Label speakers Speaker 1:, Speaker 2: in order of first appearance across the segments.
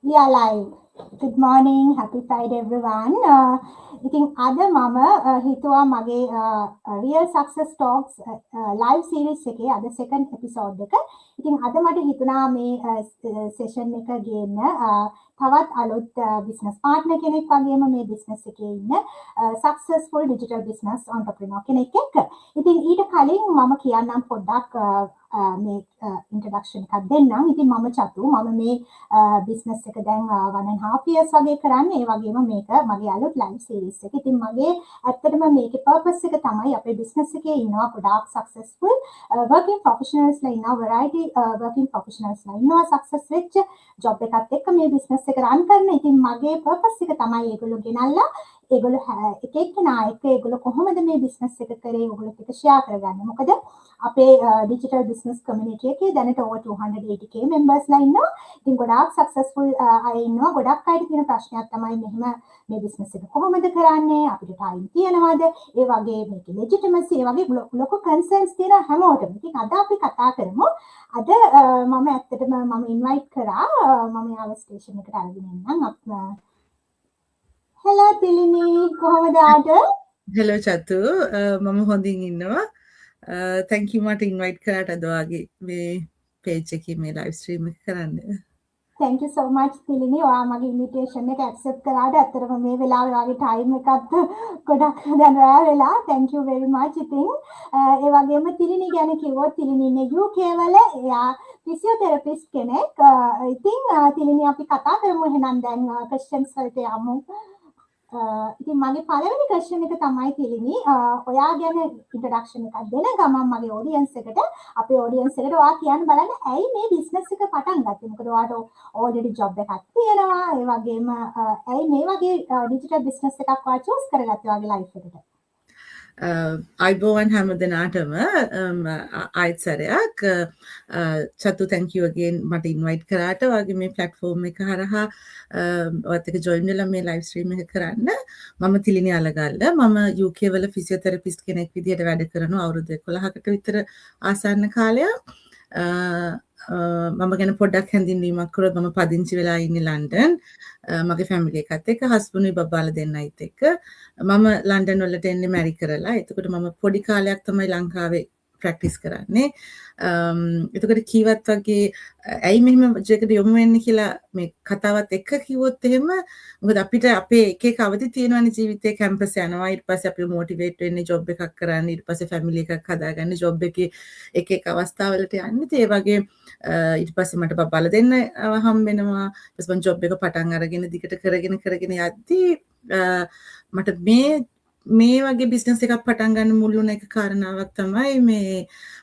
Speaker 1: We are live. Good morning, happy Friday everyone. ඉතින් අද මම හිතුවා මගේ Real Success Talks live series එකේ අද second episode එක. ඉතින් අද මට හිතුණා මේ session එක ගේන්න තවත් අලුත් business partner කෙනෙක් වගේම මේ business එකේ ඉන්න successful digital business entrepreneur කෙනෙක් එක්ක. ඉතින් ඊට කලින් මම කියන්නම් පොඩ්ඩක් මේ introduction එකක් දෙන්නම්. ඉතින් මම චතු මම මේ business එක දැන් 1.5 years වගේ කරන්නේ. ඒ වගේම මේක මගේ අලුත් live series එක. ඉතින් මගේ ඇත්තටම මේකේ purpose එක තමයි අපේ business එකේ ඉන්නවා ගොඩාක් successful working professionals ලා ඉන්නවා variety working professionals ලා ඉන්නවා success වෙච්ච job එකත් එක්ක මේ business එක run කරන. ඉතින් මගේ purpose එක තමයි ඒගොල්ලෝ ගෙනල්ලා ඒගොල්ලෝ එක එක්කෙනා එක්ක ඒගොල්ලෝ කොහොමද මේ business එක කරේ ඒගොල්ලෝ එක්ක share කරගන්නේ. මොකද අපේ digital business community එකේ දැනට over 280k members ලා ඉන්නවා. ඉතින් ගොඩාක් successful අය ඉන්නවා. ගොඩක් අයට තියෙන ප්‍රශ්නයක් තමයි මෙහෙම මේ business එක කොහොමද කරන්නේ? අපිට time තියනවද? ඒ වගේ මේකේ legitimacy ඒ වගේ ලොකු concerns තියෙන හැමෝටම. ඉතින් අද අපි කතා කරමු. අද මම ඇත්තටම මම invite කරා මම යාව station එකට අරගෙන ඉන්නම්. hello තිලිනි කොහොමද ආද?
Speaker 2: hello චතු මම හොඳින් ඉන්නවා. thank you මට invite කරාට අද වගේ මේ page එකේ මේ live stream එක කරන්න.
Speaker 1: thank you so much Thilini. ඔයා මගේ invitation එක accept කරාට ඇත්තටම මේ වෙලාවේ වගේ time එකත් ගොඩක් දැන් රෑ වෙලා. thank you very much. ඉතින් ඒ වගේම තිලිනි ගැන කිව්වොත් තිලිනි ඉන්නේ UK වල. එයා physiotherapist කෙනෙක්. ඉතින් තිලිනි අපි කතා කරමු එහෙනම් දැන් questions වලට යමු. ඉතින් මගේ පළවෙනි question එක තමයි තිලිනි ඔයා ගැන introduction එකක් දෙන ගමන් මගේ audience එකට අපේ audience එකට ඔයා කියන්න බලන්න ඇයි මේ business එක පටන් ගත්තේ? මොකද ඔයාට already job එකක් තියෙනවා. ඒ වගේම ඇයි මේ වගේ digital business එකක් ඔයා choose කරගත්තේ ඔයාගේ life එකට?
Speaker 2: අයිබෝවන් හැම දෙනාටම ආයිත් සැරයක් චතු thank you again මට invite කරාට වගේ මේ platform එක හරහා ඔයත් එක්ක join වෙලා මේ live stream එක කරන්න. මම තිලිනි අලගල්ල. මම UK වල physiotherapist කෙනෙක් විදිහට වැඩ කරනවා අවුරුදු 11කට විතර ආසන්න කාලයක්. මම ගැන පොඩ්ඩක් හැඳින්වීමක් කරොත් මම පදිංචි වෙලා ඉන්නේ ලන්ඩන්. මගේ ෆැමිලි එකත් එක්ක හස්බන්ඩ්ුයි බබාලා දෙන්නයිත් එක්ක. මම ලන්ඩන් වලට එන්නේ මැරි කරලා. එතකොට මම පොඩි කාලයක් තමයි ලංකාවේ ප්‍රැක්ටිස් කරන්නේ. එතකොට කීවත් වගේ ඇයි මෙහෙම ජයකට යොමු වෙන්නේ කියලා මේ කතාවත් එක්ක කිව්වොත් එහෙම මොකද අපිට අපේ එක එක අවදි තියෙනවානේ ජීවිතේ. කැම්පස් යනවා, ඊට පස්සේ අපි මොටිවේට් වෙන්නේ job එකක් කරන්න, ඊට පස්සේ ෆැමිලි එකක් හදාගන්න, job එකේ එක එක අවස්ථාවලට යන්නේ. ඒ වගේ ඊට පස්සේ මට බබාලා දෙන්න හම්බ වෙනවා. ඊට පස්සේ මම job එක පටන් අරගෙන දිගට කරගෙන යද්දී මට මේ වගේ බිස්නස් එකක් පටන් ගන්න මුල් වුණ එක කාරණාවක් තමයි මේ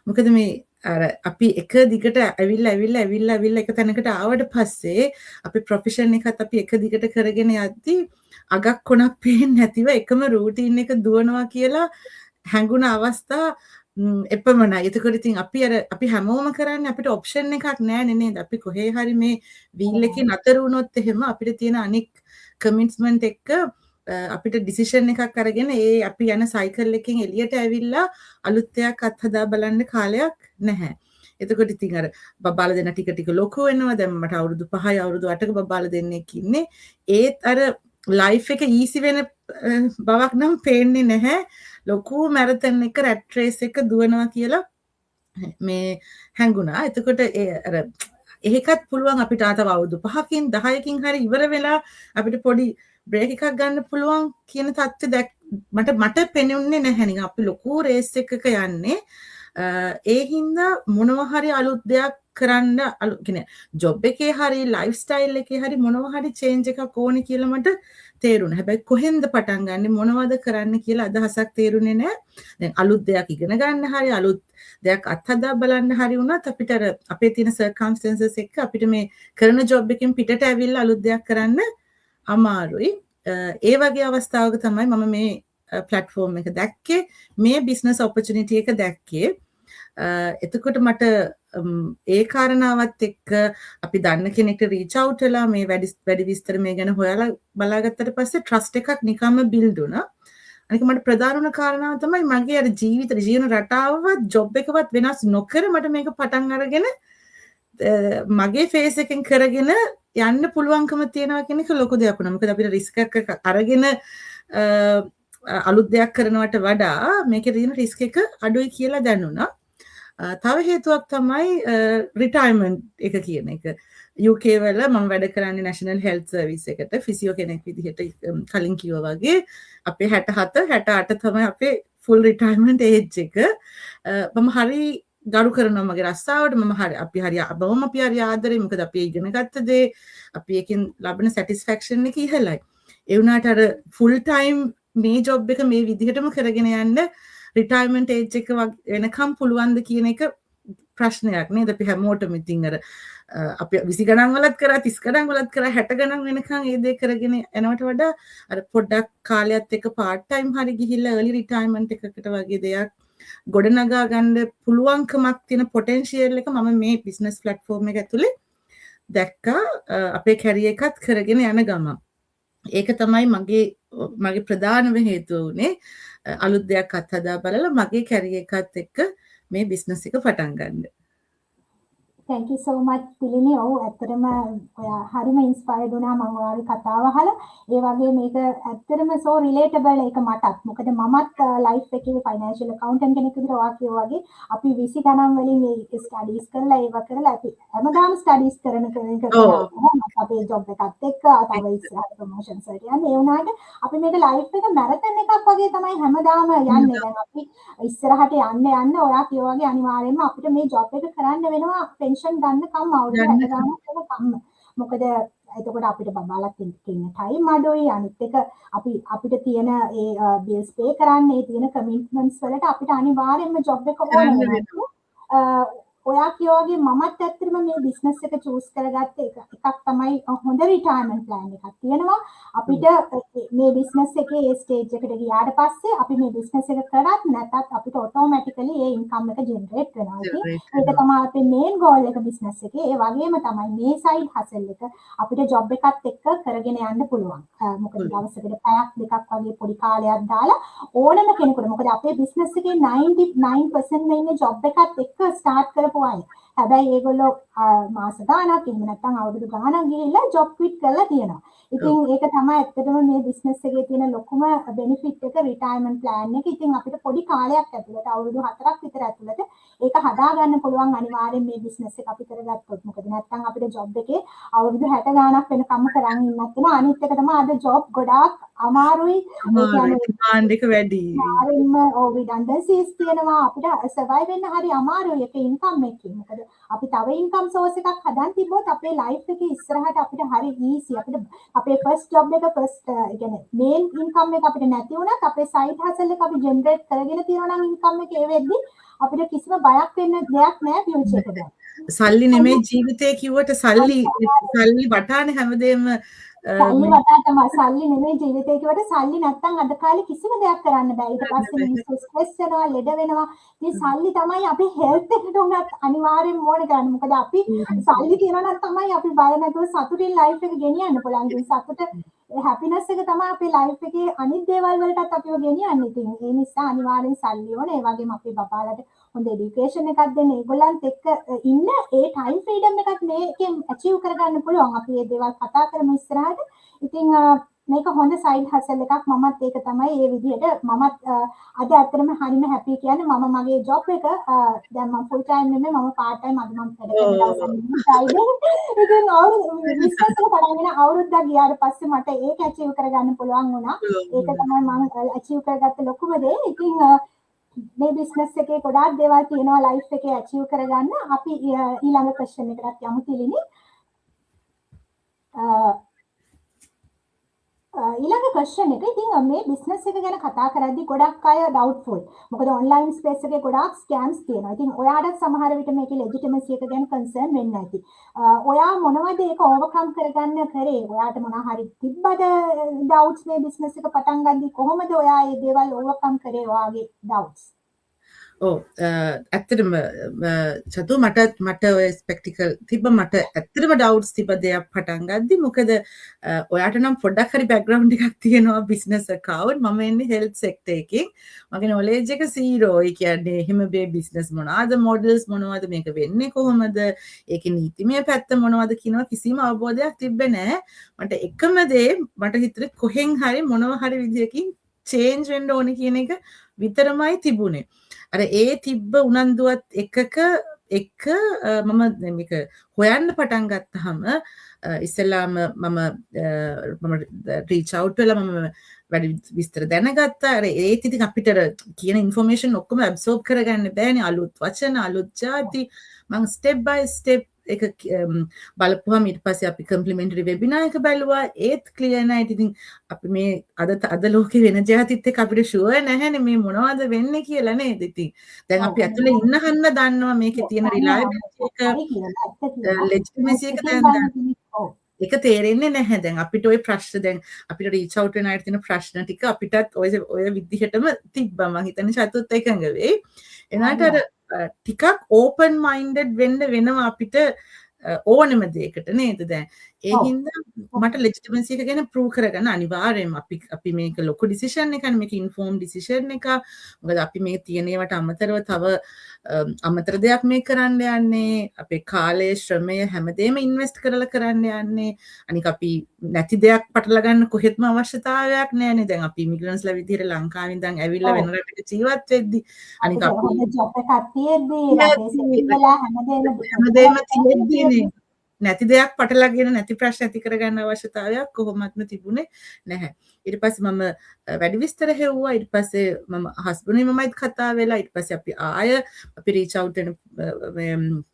Speaker 2: මොකද මේ අර අපි එක දිගට ඇවිල්ලා එක තැනකට ආවට පස්සේ අපේ ප්‍රොෆෙෂන් එකත් අපි එක දිගට කරගෙන යද්දී අගක් කොනක් පේන්නේ නැතිව එකම රූටින් එක දුවනවා කියලා හැඟුණ අවස්ථා එපමණයි. එතකොට ඉතින් අපි හැමෝම කරන්නේ අපිට ඔප්ෂන් එකක් නැහැ නේද? අපි කොහේ හරි මේ වීල් එකේ නතර වුණොත් එහෙම අපිට තියෙන අනික් කමිට්මන්ට් එක අපිට ඩිසිෂන් එකක් අරගෙන අපි යන සයිකල් එකෙන් එළියට ඇවිල්ලා අලුත් දෙයක් අත්හදා බලන්න කාලයක් නැහැ. එතකොට ඉතින් අර බබාලා දෙන්න ටික ලොකු වෙනවා. දැන් මට අවුරුදු 5යි අවුරුදු 8ක බබාලා දෙන්නෙක් ඉන්නේ. ඒත් අර ලයිෆ් එක ඊසි වෙන බවක් නම් පේන්නේ නැහැ. ලොකු මැරතන් එක රැට් රේස් එක දුවනවා කියලා මේ හැඟුණා. එතකොට අර ඒකත් පුළුවන් අපිට තව අවුරුදු 5කින් 10කින් හරි ඉවර වෙලා අපිට පොඩි බ්‍රේක් එකක් ගන්න පුළුවන් කියන தත්ත්වය මට පෙනුනේ නැහැ නිකන් අපි ලොකු රේස් එකක යන්නේ. ඒ හින්දා මොනවා හරි අලුත් දෙයක් කරන්න කියන්නේ ජොබ් එකේ හරි ලයිෆ් ස්ටයිල් එකේ හරි මොනවා හරි චේන්ජ් එකක් ඕනේ කියලා මට තේරුණා. හැබැයි කොහෙන්ද පටන් ගන්නෙ මොනවද කරන්න කියලා අදහසක් තේරුනේ නැහැ. දැන් අලුත් දෙයක් ඉගෙන ගන්න හරි අලුත් දෙයක් අත්හදා බලන්න හරි වුණත් අපිට අර අපේ තියෙන circumstances එක්ක අපිට මේ කරන ජොබ් එකෙන් පිටට ඇවිල්ලා අලුත් දෙයක් කරන්න අමාරුයි. ඒ වගේ අවස්ථාවක තමයි මම මේ platform එක දැක්කේ, මේ business opportunity එක දැක්කේ. එතකොට මට ඒ කාරණාවත් එක්ක අපි දන්න කෙනෙක්ට reach out වෙලා මේ වැඩි විස්තර මේ ගැන හොයලා බලාගත්තට පස්සේ trust එකක් නිකම්ම build වුණා. අනික මට ප්‍රධාන වුණ කාරණාව තමයි මගේ අර ජීවන රටාවවත් job එකවත් වෙනස් නොකර මට මේක පටන් අරගෙන මගේ ෆේස් එකෙන් කරගෙන යන්න පුළුවන්කම තියෙනවා කියන එක ලොකු දෙයක් වුණා. මොකද අපිට රිස්ක් එකක් අරගෙන අලුත් දෙයක් කරනවට වඩා මේකේ තියෙන රිස්ක් එක අඩුයි කියලා දැනුණා. තව හේතුවක් තමයි රිටයර්මන්ට් එක කියන එක. UK වල මම වැඩ කරන්නේ නැෂනල් හෙල්ත් සර්විස් එකට ෆිසියෝ කෙනෙක් විදිහට කලින් කිව්වා වගේ අපේ 67 68 තමයි අපේ ෆුල් රිටයර්මන්ට් ඒජ් එක. මම හරි ගරු කරනවා මගේ රස්සාවට. මම හරි අපි හරි ආදරේ. මොකද අපි ඉගෙන ගත්ත දේ අපි එකෙන් ලබන සැටිස්ෆැක්ෂන් එක ඉහළයි. ඒ වුණාට අර ෆුල් ටයිම් මේ ජොබ් එක මේ විදිහටම කරගෙන යන්න රිටයර්මන්ට් ඒජ් එක වෙනකම් පුළුවන්ද කියන එක ප්‍රශ්නයක් නේද? අපි හැමෝටම ඉතින් අර අපි 20 ගණන් වලත් කරා 30 ගණන් වලත් කරා 60 ගණන් වෙනකන් ඒ දේ කරගෙන යනවට වඩා අර පොඩ්ඩක් කාලයත් එක්ක පාර්ට් ටයිම් හරි ගිහිල්ලා early retirement එකකට වගේ දෙයක් ගොඩනගා ගන්න පුළුවන්කමක් තියෙන පොටෙන්ෂියල් එක මම මේ බිස්නස් ප්ලැට්ෆෝම් එක ඇතුලේ දැක්කා අපේ කැරියර් එකත් කරගෙන යන ගමන්. ඒක තමයි මගේ ප්‍රධානම හේතුව වුණේ අලුත් දෙයක් අත්හදා බලලා මගේ කැරියර් එකත් එක්ක මේ බිස්නස් එක පටන් ගන්න.
Speaker 1: Thank you so much පිළිනි. ඔව් ඇත්තටම ඔයා හරිම ඉන්ස්පයර්ඩ් වුණා මම ඔයාගේ කතාව අහලා. ඒ වගේ මේක ඇත්තටම so relatable ඒක මටත්. මොකද මමත් ලයිෆ් එකේ ෆයිනෑන්ෂියල් accountant කෙනෙක් විදිහට ඔයා කියෝ වගේ අපි 20 ගණන් වලින් මේ ස්ටඩීස් කරලා ඒව කරලා අපි හැමදාම ස්ටඩීස් කරන කරනවා. අපේ ජොබ් එකත් එක්ක තව ඉස්සරහට ප්‍රොමෝෂන්ස් වලට යන්නේ. ඒ වුණාට අපි මේක ලයිෆ් එක මැරතන් එකක් වගේ තමයි හැමදාම යන්නේ. දැන් අපි ඉස්සරහට යන්න ඔයා කියෝ වගේ අනිවාර්යයෙන්ම අපිට මේ ජොබ් එක කරන්න වෙනවා පෙන්ෂන් ගන්න කම් අවුරුදු 60 ගානක් කම්. මොකද එතකොට අපිට බබාලත් ඉන්න ටයිම් අඩුයි. අනිත් එක අපිට තියෙන ඒ බිල්ස් පේ කරන්න ඒ තියෙන කමිට්මන්ට්ස් වලට අපිට අනිවාර්යයෙන්ම ජොබ් එක ඕන වෙනවා. ඔයා කියෝ වගේ මමත් ඇත්තටම මේ බිස්නස් එක චූස් කරගත්ත එකක් තමයි හොඳ රිටයර්මන්ට් ප්ලෑන් එකක් තියෙනවා. අපිට මේ බිස්නස් එකේ ඒ ස්ටේජ් එකට ගියාට පස්සේ අපි මේ බිස්නස් එක කරත් නැතත් අපිට ඔටෝමැටිකලි ඒ ඉන්කම් එක ජෙනරේට් වෙනවා. ඒක තමයි අපේ මේන් ගෝල් එක බිස්නස් එකේ. ඒ වගේම තමයි මේ සයිඩ් හසල් එක අපිට ජොබ් එකත් එක්ක කරගෙන යන්න පුළුවන්. මොකද දවසකට පැයක් දෙකක් වගේ පොඩි කාලයක් දාලා ඕනම කෙනෙකුට මොකද අපේ බිස්නස් එකේ 99% ඉන්නේ ජොබ් එකත් එක්ක ස්ටාර්ට් කරපු අය. හැබැයි ඒගොල්ලෝ මාස ගාණක් එහෙම නැත්නම් අවුරුදු ගාණක් ගිහිල්ලා ජොබ් ක්විට් කරලා තියෙනවා. ඉතින් ඒක තමයි ඇත්තටම මේ බිස්නස් එකේ තියෙන ලොකුම බෙනිෆිට් එක රිටයර්මන්ට් ප්ලෑන් එක. ඉතින් අපිට පොඩි කාලයක් ඇතුළත අවුරුදු 4ක් විතර ඇතුළත ඒක හදා ගන්න පුළුවන් අනිවාර්යෙන් මේ බිස්නස් එක අපි කරගත්තොත්. මොකද නැත්නම් අපිට ජොබ් එකේ අවුරුදු 60 ගාණක් වෙනකම් කරන් ඉන්නත් වෙනවා. අනිත් එක තමයි අද ජොබ් ගොඩාක් අමාරුයි. ඒ කියන්නේ
Speaker 2: ඩිමාන්ඩ් එක වැඩි.
Speaker 1: ආරෙන්න රිඩන්ඩන්සිස් තියෙනවා. අපිට සර්වයිව් වෙන්න හරි අමාරුයි ඒක ඉන්කම් එකකින්. මොකද අපි තව ඉන්කම් සෝස් එකක් හදන් තිබ්බොත් අපේ ලයිෆ් එකේ ඉස්සරහට අපිට හරි ඊසි. අපිට අපේ ෆස්ට් ජොබ් එක ඒ කියන්නේ මේන් ඉන්කම් එක අපිට නැති වුණත් අපේ සයිඩ් හසල් එක අපි ජෙනරේට් කරගෙන තියෙනවා නම් ඉන්කම් එක ඒ වෙද්දි අපිට කිසිම බයක් වෙන්න දෙයක් නැහැ ෆියුචර් එකට.
Speaker 2: සල්ලි නෙමෙයි ජීවිතේ කිව්වට සල්ලි වටානේ හැමදේම
Speaker 1: සල්ලි වටා තමයි. සල්ලි නෙමෙයි ජීවිතේ කිව්වට සල්ලි නැත්තම් අද කාලේ කිසිම දෙයක් කරන්න බෑ. ඊට පස්සේ මිනිස්සු ස්ට්‍රෙස් වෙනවා, ලෙඩ වෙනවා. ඉතින් සල්ලි තමයි අපි හෙල්ත් එකට උනත් අනිවාර්යෙන් ඕන කරන්නේ. මොකද අපි සල්ලි තියනවා නම් තමයි අපි බය නැතුව සතුටින් ලයිෆ් එක ගෙනියන්න පුළුවන්. ඉතින් සතුට හැපිනස් එක තමයි අපේ ලයිෆ් එකේ අනිත් දේවල් වලටත් අපිව ගෙනියන්නේ. ඉතින් ඒ නිසා අනිවාර්යෙන් සල්ලි ඕන. ඒ වගේම අපේ බබාලට හොඳ එඩියුකේෂන් එකක් දෙන්න. ඒගොල්ලන්ත් එක්ක ඉන්න ඒ ටයිම් ෆ්‍රීඩම් එකක් මේකෙන් අචීව් කරගන්න පුළුවන්. අපි මේ දේවල් කතා කරමු ඉස්සරහට. ඉතින් මේක හොඳ සයිඩ් හසල් එකක්. මමත් ඒක තමයි ඒ විදිහට මමත් අද ඇත්තටම හරිම හැපි කියන්නේ මම මගේ ජොබ් එක දැන් මම ෆුල් ටයිම් නෙමෙයි මම පාර්ට් ටයිම් අද මම වැඩ කරන දවස් ඉතින් බිස්නස් එක පටන් ගෙන අවුරුද්දක් ගියාට පස්සේ මට ඒක අචීව් කරගන්න පුළුවන් වුණා. ඒක තමයි මම අචීව් කරගත්ත ලොකුම දේ. ඉතින් මේ බිස්නස් එකේ ගොඩාක් දේවල් තියෙනවා ලයිෆ් එකේ අචීව් කරගන්න. අපි ඊළඟ ක්වෙස්චන් එකකට යමු තිලිනි. ඊළඟ ක්වෙස්චන් එක ඉතින් මේ බිස්නස් එක ගැන කතා කරද්දී ගොඩක් අය ඩවුට්ෆුල්. මොකද ඔන්ලයින් ස්පේස් එකේ ගොඩාක් ස්කෑම්ස් තියෙනවා. ඉතින් ඔයාට සමහර විට මේකේ ලෙජිටිමසි එක ගැන කන්සර්න් වෙන්න ඇති. ඔයා මොනවද ඒක ඕවර්කම් කරගන්න කරේ? ඔයාට මොනවා හරි තිබ්බද ඩවුට්ස් මේ බිස්නස් එක පටන් ගද්දී කොහොමද ඔයා මේ දේවල් ඕවර්කම් කරේ ඔයාගේ ඩවුට්ස්?
Speaker 2: ඔව් ඇත්තටම චතු මට ඔය ස්පෙක්ටිකල් තිබ්බ මට ඇත්තටම ඩවුට්ස් තිබ්බ දෙයක් පටන් ගද්දි මොකද ඔයාට නම් පොඩ්ඩක් හරි බෑග්ග්‍රවුන්ඩ් එකක් තියෙනවා බිස්නස් account මම එන්නේ හෙල්ත් සෙක්ටර් එකකින් මගේ knowledge එක zero ඒ කියන්නේ එහෙම බේ බිස්නස් මොනවාද මොඩල්ස් මොනවද මේක වෙන්නේ කොහොමද ඒකේ නීතිමය පැත්ත මොනවද කියනවා කිසිම අවබෝධයක් තිබ්බේ නැහැ මට එකම දේ මට හිතුනේ කොහෙන් හරි මොනවා හරි විදියකින් චේන්ජ් වෙන්න ඕනේ කියන එක විතරමයි තිබුණේ අර ඒ තිබ්බ උනන්දුවත් එකක එක මම මේක හොයන්න පටන් ගත්තාම ඉස්සෙල්ලාම මම රීච් අවුට් වෙලා මම වැඩි විස්තර දැනගත්තා අර ඒත් ඉතින් අපිට කියන ඉන්ෆර්මේෂන් ඔක්කොම ඇබ්සෝබ් කරගන්න බෑනේ අලුත් වචන අලුත් ಜಾති මම ස්ටෙප් බයි ස්ටෙප් එක බලපුවාම ඊට පස්සේ අපි කම්ප්ලිමෙන්ටරි වෙබිනාර් එක බැලුවා ඒත් ක්ලියර් නැහැ ඉතින් අපි මේ අද ලෝකේ වෙන જાතිත් එක්ක අපිට ෂුවර් නැහැනේ මේ මොනවද වෙන්නේ කියලා නේද ඉතින් දැන් අපි ඇතුලේ ඉන්න හන්ද දන්නවා මේකේ තියෙන රිලයබිලිටි එක ලෙජිටිමසි එක දැන් ඒක තේරෙන්නේ නැහැ දැන් අපිට ওই ප්‍රශ්න දැන් අපිට රීච් අවුට් වෙන අයට තියෙන ප්‍රශ්න ටික අපිටත් ඔය විදිහටම තිබ්බා මම හිතන්නේ චතුත් එකඟ වෙයි එනකට අර ටිකක් ඕපන් මයින්ඩඩ් වෙන්න වෙනවා අපිට ඕනම දෙයකට නේද දැන් ඒ හින්දා මට ලෙජිටිමසි එක ගැන ප්‍රූව් කරගන්න අනිවාර්යයෙන්ම අපි මේක ලොකු ඩිසිෂන් එකක් මේක ඉන්ෆෝම් ඩිසිෂන් එකක් මොකද අපි මේ තියෙන ඒවාට අමතරව තව අමතර දෙයක් මේ කරන්න යන්නේ අපේ කාලය ශ්‍රමය හැමදේම ඉන්වෙස්ට් කරලා කරන්න යන්නේ අනික අපි නැති දෙයක් පටල ගන්න කොහෙත්ම අවශ්‍යතාවයක් නැහැනේ දැන් අපි ඉමිග්‍රන්ට්ස්ලා විදිහට ලංකාවෙන් ඉඳන් ඇවිල්ලා වෙන රටක ජීවත් වෙද්දි අනික අපි
Speaker 1: ජොබ් එකක් තියෙද්දි රටේ සිටිලා
Speaker 2: හැමදේම තියෙද්දිනේ නැති දෙයක් පටලගෙන නැති ප්‍රශ්න ඇති කරගන්න අවශ්‍යතාවයක් කොහොමත්ම තිබුණේ නැහැ. ඊට පස්සේ මම වැඩි විස්තර හෙව්වා. ඊට පස්සේ මම හස්බන්ඩ්නි මමයිත් කතා වෙලා ඊට පස්සේ අපි ආය අපි රීච් අවුට් වෙන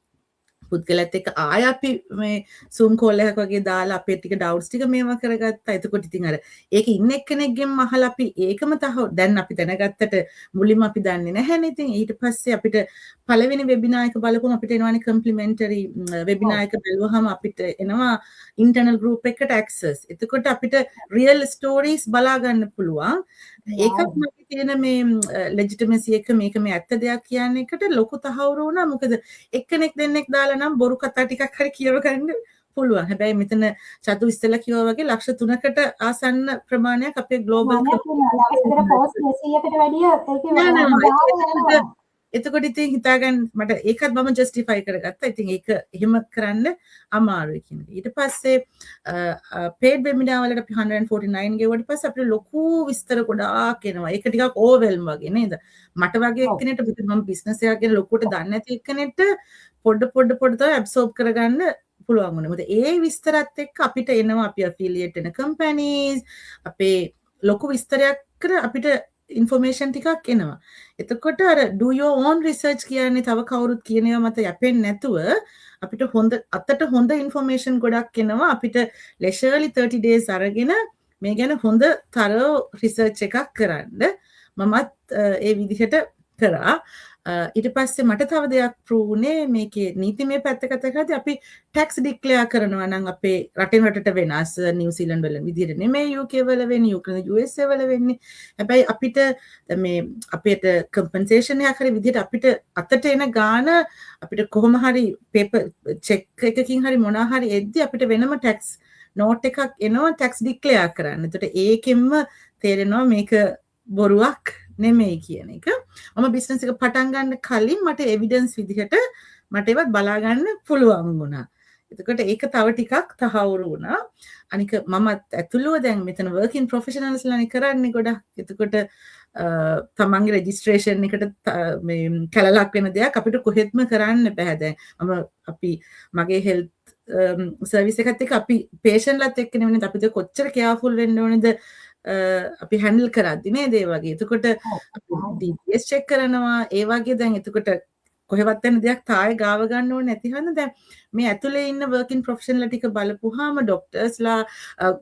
Speaker 2: පුද්ගලත් එක්ක ආය අපි මේ Zoom call එකක් වගේ දාලා අපේ ටික ඩවුට්ස් ටික මේවා කරගත්තා. එතකොට ඉතින් අර ඒකේ ඉන්න එක්කෙනෙක්ගෙන් අහලා අපි ඒකම දැන් අපි දැනගත්තට මුලින්ම අපි දන්නේ නැහැනේ. ඉතින් ඊට පස්සේ අපිට පළවෙනි වෙබිනාර් එක බලපුවම අපිට එනවානේ කම්ප්ලිමෙන්ටරි වෙබිනාර් එක බැලුවහම අපිට එනවා ඉන්ටර්නල් ගෲප් එකට ඇක්සස්. එතකොට අපිට රියල් ස්ටෝරීස් බලා ගන්න පුළුවන්. ඒකත් මගේ තියෙන මේ ලෙජිටිමසි එක මේක මේ ඇත්ත දෙයක් කියන එකට ලොකු තහවුරු වුණා. මොකද එක්කෙනෙක් දෙන්නෙක් දාලා නම් බොරු කතා ටිකක් හරි කියව ගන්න පුළුවන්. හැබැයි මෙතන චතු ඉස්සෙල්ලා කිව්වා වගේ ලක්ෂ 3කට ආසන්න ප්‍රමාණයක් අපේ ග්ලෝබල් එතකොට ඉතින් හිතාගන්න මට ඒකත් මම ජස්ටිෆයි කරගත්තා. ඉතින් ඒක එහෙම කරන්න අමාරුයි කියන එක. ඊට පස්සේ paid webinar වලට අපි 149 ගෙවුවට පස්සේ අපිට ලොකු විස්තර ගොඩාක් එනවා. ඒක ටිකක් ඕවර්වෙල්ම් වගේ නේද? මට වගේ එක්කෙනෙක්ට මම බිස්නස් එකක් ගැන ලොකුට දන්නේ නැති එක්කෙනෙක්ට පොඩ තමයි ඇබ්සෝබ් කරගන්න පුළුවන් වුණා. මොකද ඒ විස්තරත් එක්ක අපිට එනවා අපි affiliate වෙන companies අපේ ලොකු විස්තරයක් කර අපිට ඉන්ෆර්මේෂන් ටිකක් එනවා. එතකොට අර do your own research කියන්නේ තව කවුරුත් කියන ඒවා මත යැපෙන්නේ නැතුව අපිට අතට හොඳ ඉන්ෆර්මේෂන් ගොඩක් එනවා. අපිට leisurely 30 days අරගෙන මේ ගැන හොඳ thorough research එකක් කරන්න මමත් ඒ විදිහට කරා. ඊට පස්සේ මට තව දෙයක් ප්‍රූව් වුණේ මේකේ නීතිමය පැත්ත කතා කරද්දී අපි ටැක්ස් ඩික්ලෙයාර් කරනවා නම් අපේ රටෙන් රටට වෙනස් නිව්සීලන්ඩ් වල විදිහට නෙමෙයි UK වල වෙන්නේ UK USA වල වෙන්නේ හැබැයි අපිට මේ අපිට කම්පෙන්සේෂන් එකක් හරි විදිහට අපිට අතට එන ගාන අපිට කොහොම හරි පේපර් චෙක් එකකින් හරි මොනවා හරි එද්දි අපිට වෙනම ටැක්ස් නෝට් එකක් එනවා ටැක්ස් ඩික්ලෙයාර් කරන්න. එතකොට ඒකෙන්ම තේරෙනවා මේක බොරුවක් නෙමෙයි කියන එක. මම බිස්නස් එක පටන් ගන්න කලින් මට එවිඩන්ස් විදිහට මට ඒවත් බලා ගන්න පුළුවන් වුණා. එතකොට ඒක තව ටිකක් තහවුරු වුණා. අනික මම ඇතුළුව දැන් මෙතන working professionals ලානේ කරන්නේ ගොඩක්. එතකොට තමන්ගේ රෙජිස්ට්‍රේෂන් එකට මේ කැලලක් වෙන දෙයක් අපිට කොහෙත්ම කරන්න බෑ දැන්. අපි මගේ හෙල්ත් සර්විස් එකත් එක්ක අපි පේෂන්ට්ලත් එක්ක නෙවෙයි අපිට කොච්චර කෙයාෆුල් වෙන්න ඕනේද අපි හැන්ඩල් කරද්දි නේද ඒ වගේ. එතකොට අපි DBS චෙක් කරනවා ඒ වගේ දැන් එතකොට කොහෙවත් යන දෙයක් තායි ගාව ගන්න ඕනේ නැති හන්ද දැන් මේ ඇතුලේ ඉන්න වර්කින් ප්‍රොෆෙෂනල්ලා ටික බලපුවාම ඩොක්ටර්ස්ලා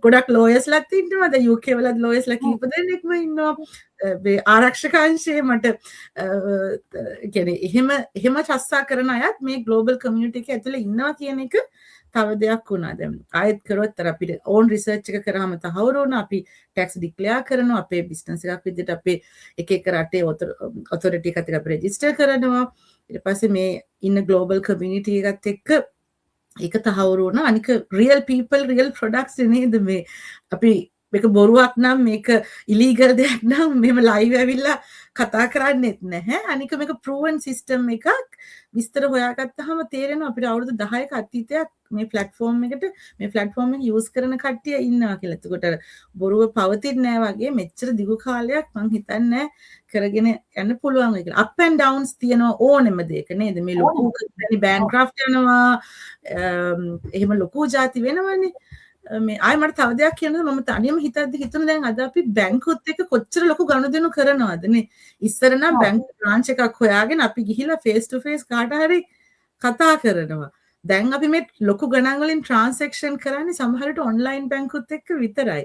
Speaker 2: ගොඩක් ලෝයර්ස්ලාත් ඉන්නවා දැන් UK වලත් ලෝයර්ස්ලා කීප දෙනෙක්ම ඉන්නවා මේ ආරක්ෂක අංශයේ මට කියන්නේ එහෙම චස්සා කරන අයත් මේ ග්ලෝබල් කමියුනිටි එකේ ඇතුලේ ඉන්නවා කියන එක තව දෙයක් වුණා දැන් ආයෙත් කරොත් අපිට ඕන් රිසර්ච් එක කරාම තහවුරු වුණා අපි ටැක්ස් ඩික්ලෙයාර් කරනවා අපේ බිස්නස් එකක් විදිහට අපේ එක එක රටේ ඔතොරිටි එකත් එක්ක අපි රෙජිස්ටර් කරනවා ඊට පස්සේ මේ ඉන්න ග්ලෝබල් කමියුනිටි එකත් එක්ක ඒක තහවුරු වුණා අනික රියල් පීපල් රියල් ප්‍රොඩක්ට්ස් නේද මේ අපි මේක බොරුවක් නම් මේක ඉලීගල් දෙයක් නම් මෙහෙම ලයිව් ඇවිල්ලා කතා කරන්නෙත් නැහැ අනික මේක ප්‍රූවන් සිස්ටම් එකක් විස්තර හොයාගත්තාම තේරෙනවා අපිට අවුරුදු 10ක අතීතයක් මේ ප්ලැට්ෆෝම් එකට මේ ප්ලැට්ෆෝම් එක යූස් කරන කට්ටිය ඉන්නවා කියලා. එතකොට බොරුව පවතින්නේ නැහැ වගේ මෙච්චර දිගු කාලයක් මං හිතන්නේ කරගෙන යන්න පුළුවන් වෙයි කියලා. up and downs තියෙනවා ඕනෙම දෙයක නේද? මේ ලොකු බෑන්ක්‍රෆ්ට් යනවා එහෙම ලොකු ಜಾති වෙනවනේ. මේ ආයි මට තව දෙයක් කියන්නද මම තනියම හිතුන දැන් අද අපි බැංකුවත් එක්ක කොච්චර ලොකු ගනුදෙනු කරනවද නේ ඉස්සර නම් බැංකු බ්‍රාන්ච් එකක් හොයාගෙන අපි ගිහිලා ෆේස් ටු ෆේස් කාට හරි කතා කරනවා දැන් අපි මේ ලොකු ගණන් වලින් ට්‍රාන්සැක්ෂන් කරන්නේ සමහරට ඔන්ලයින් බැංකුවත් එක්ක විතරයි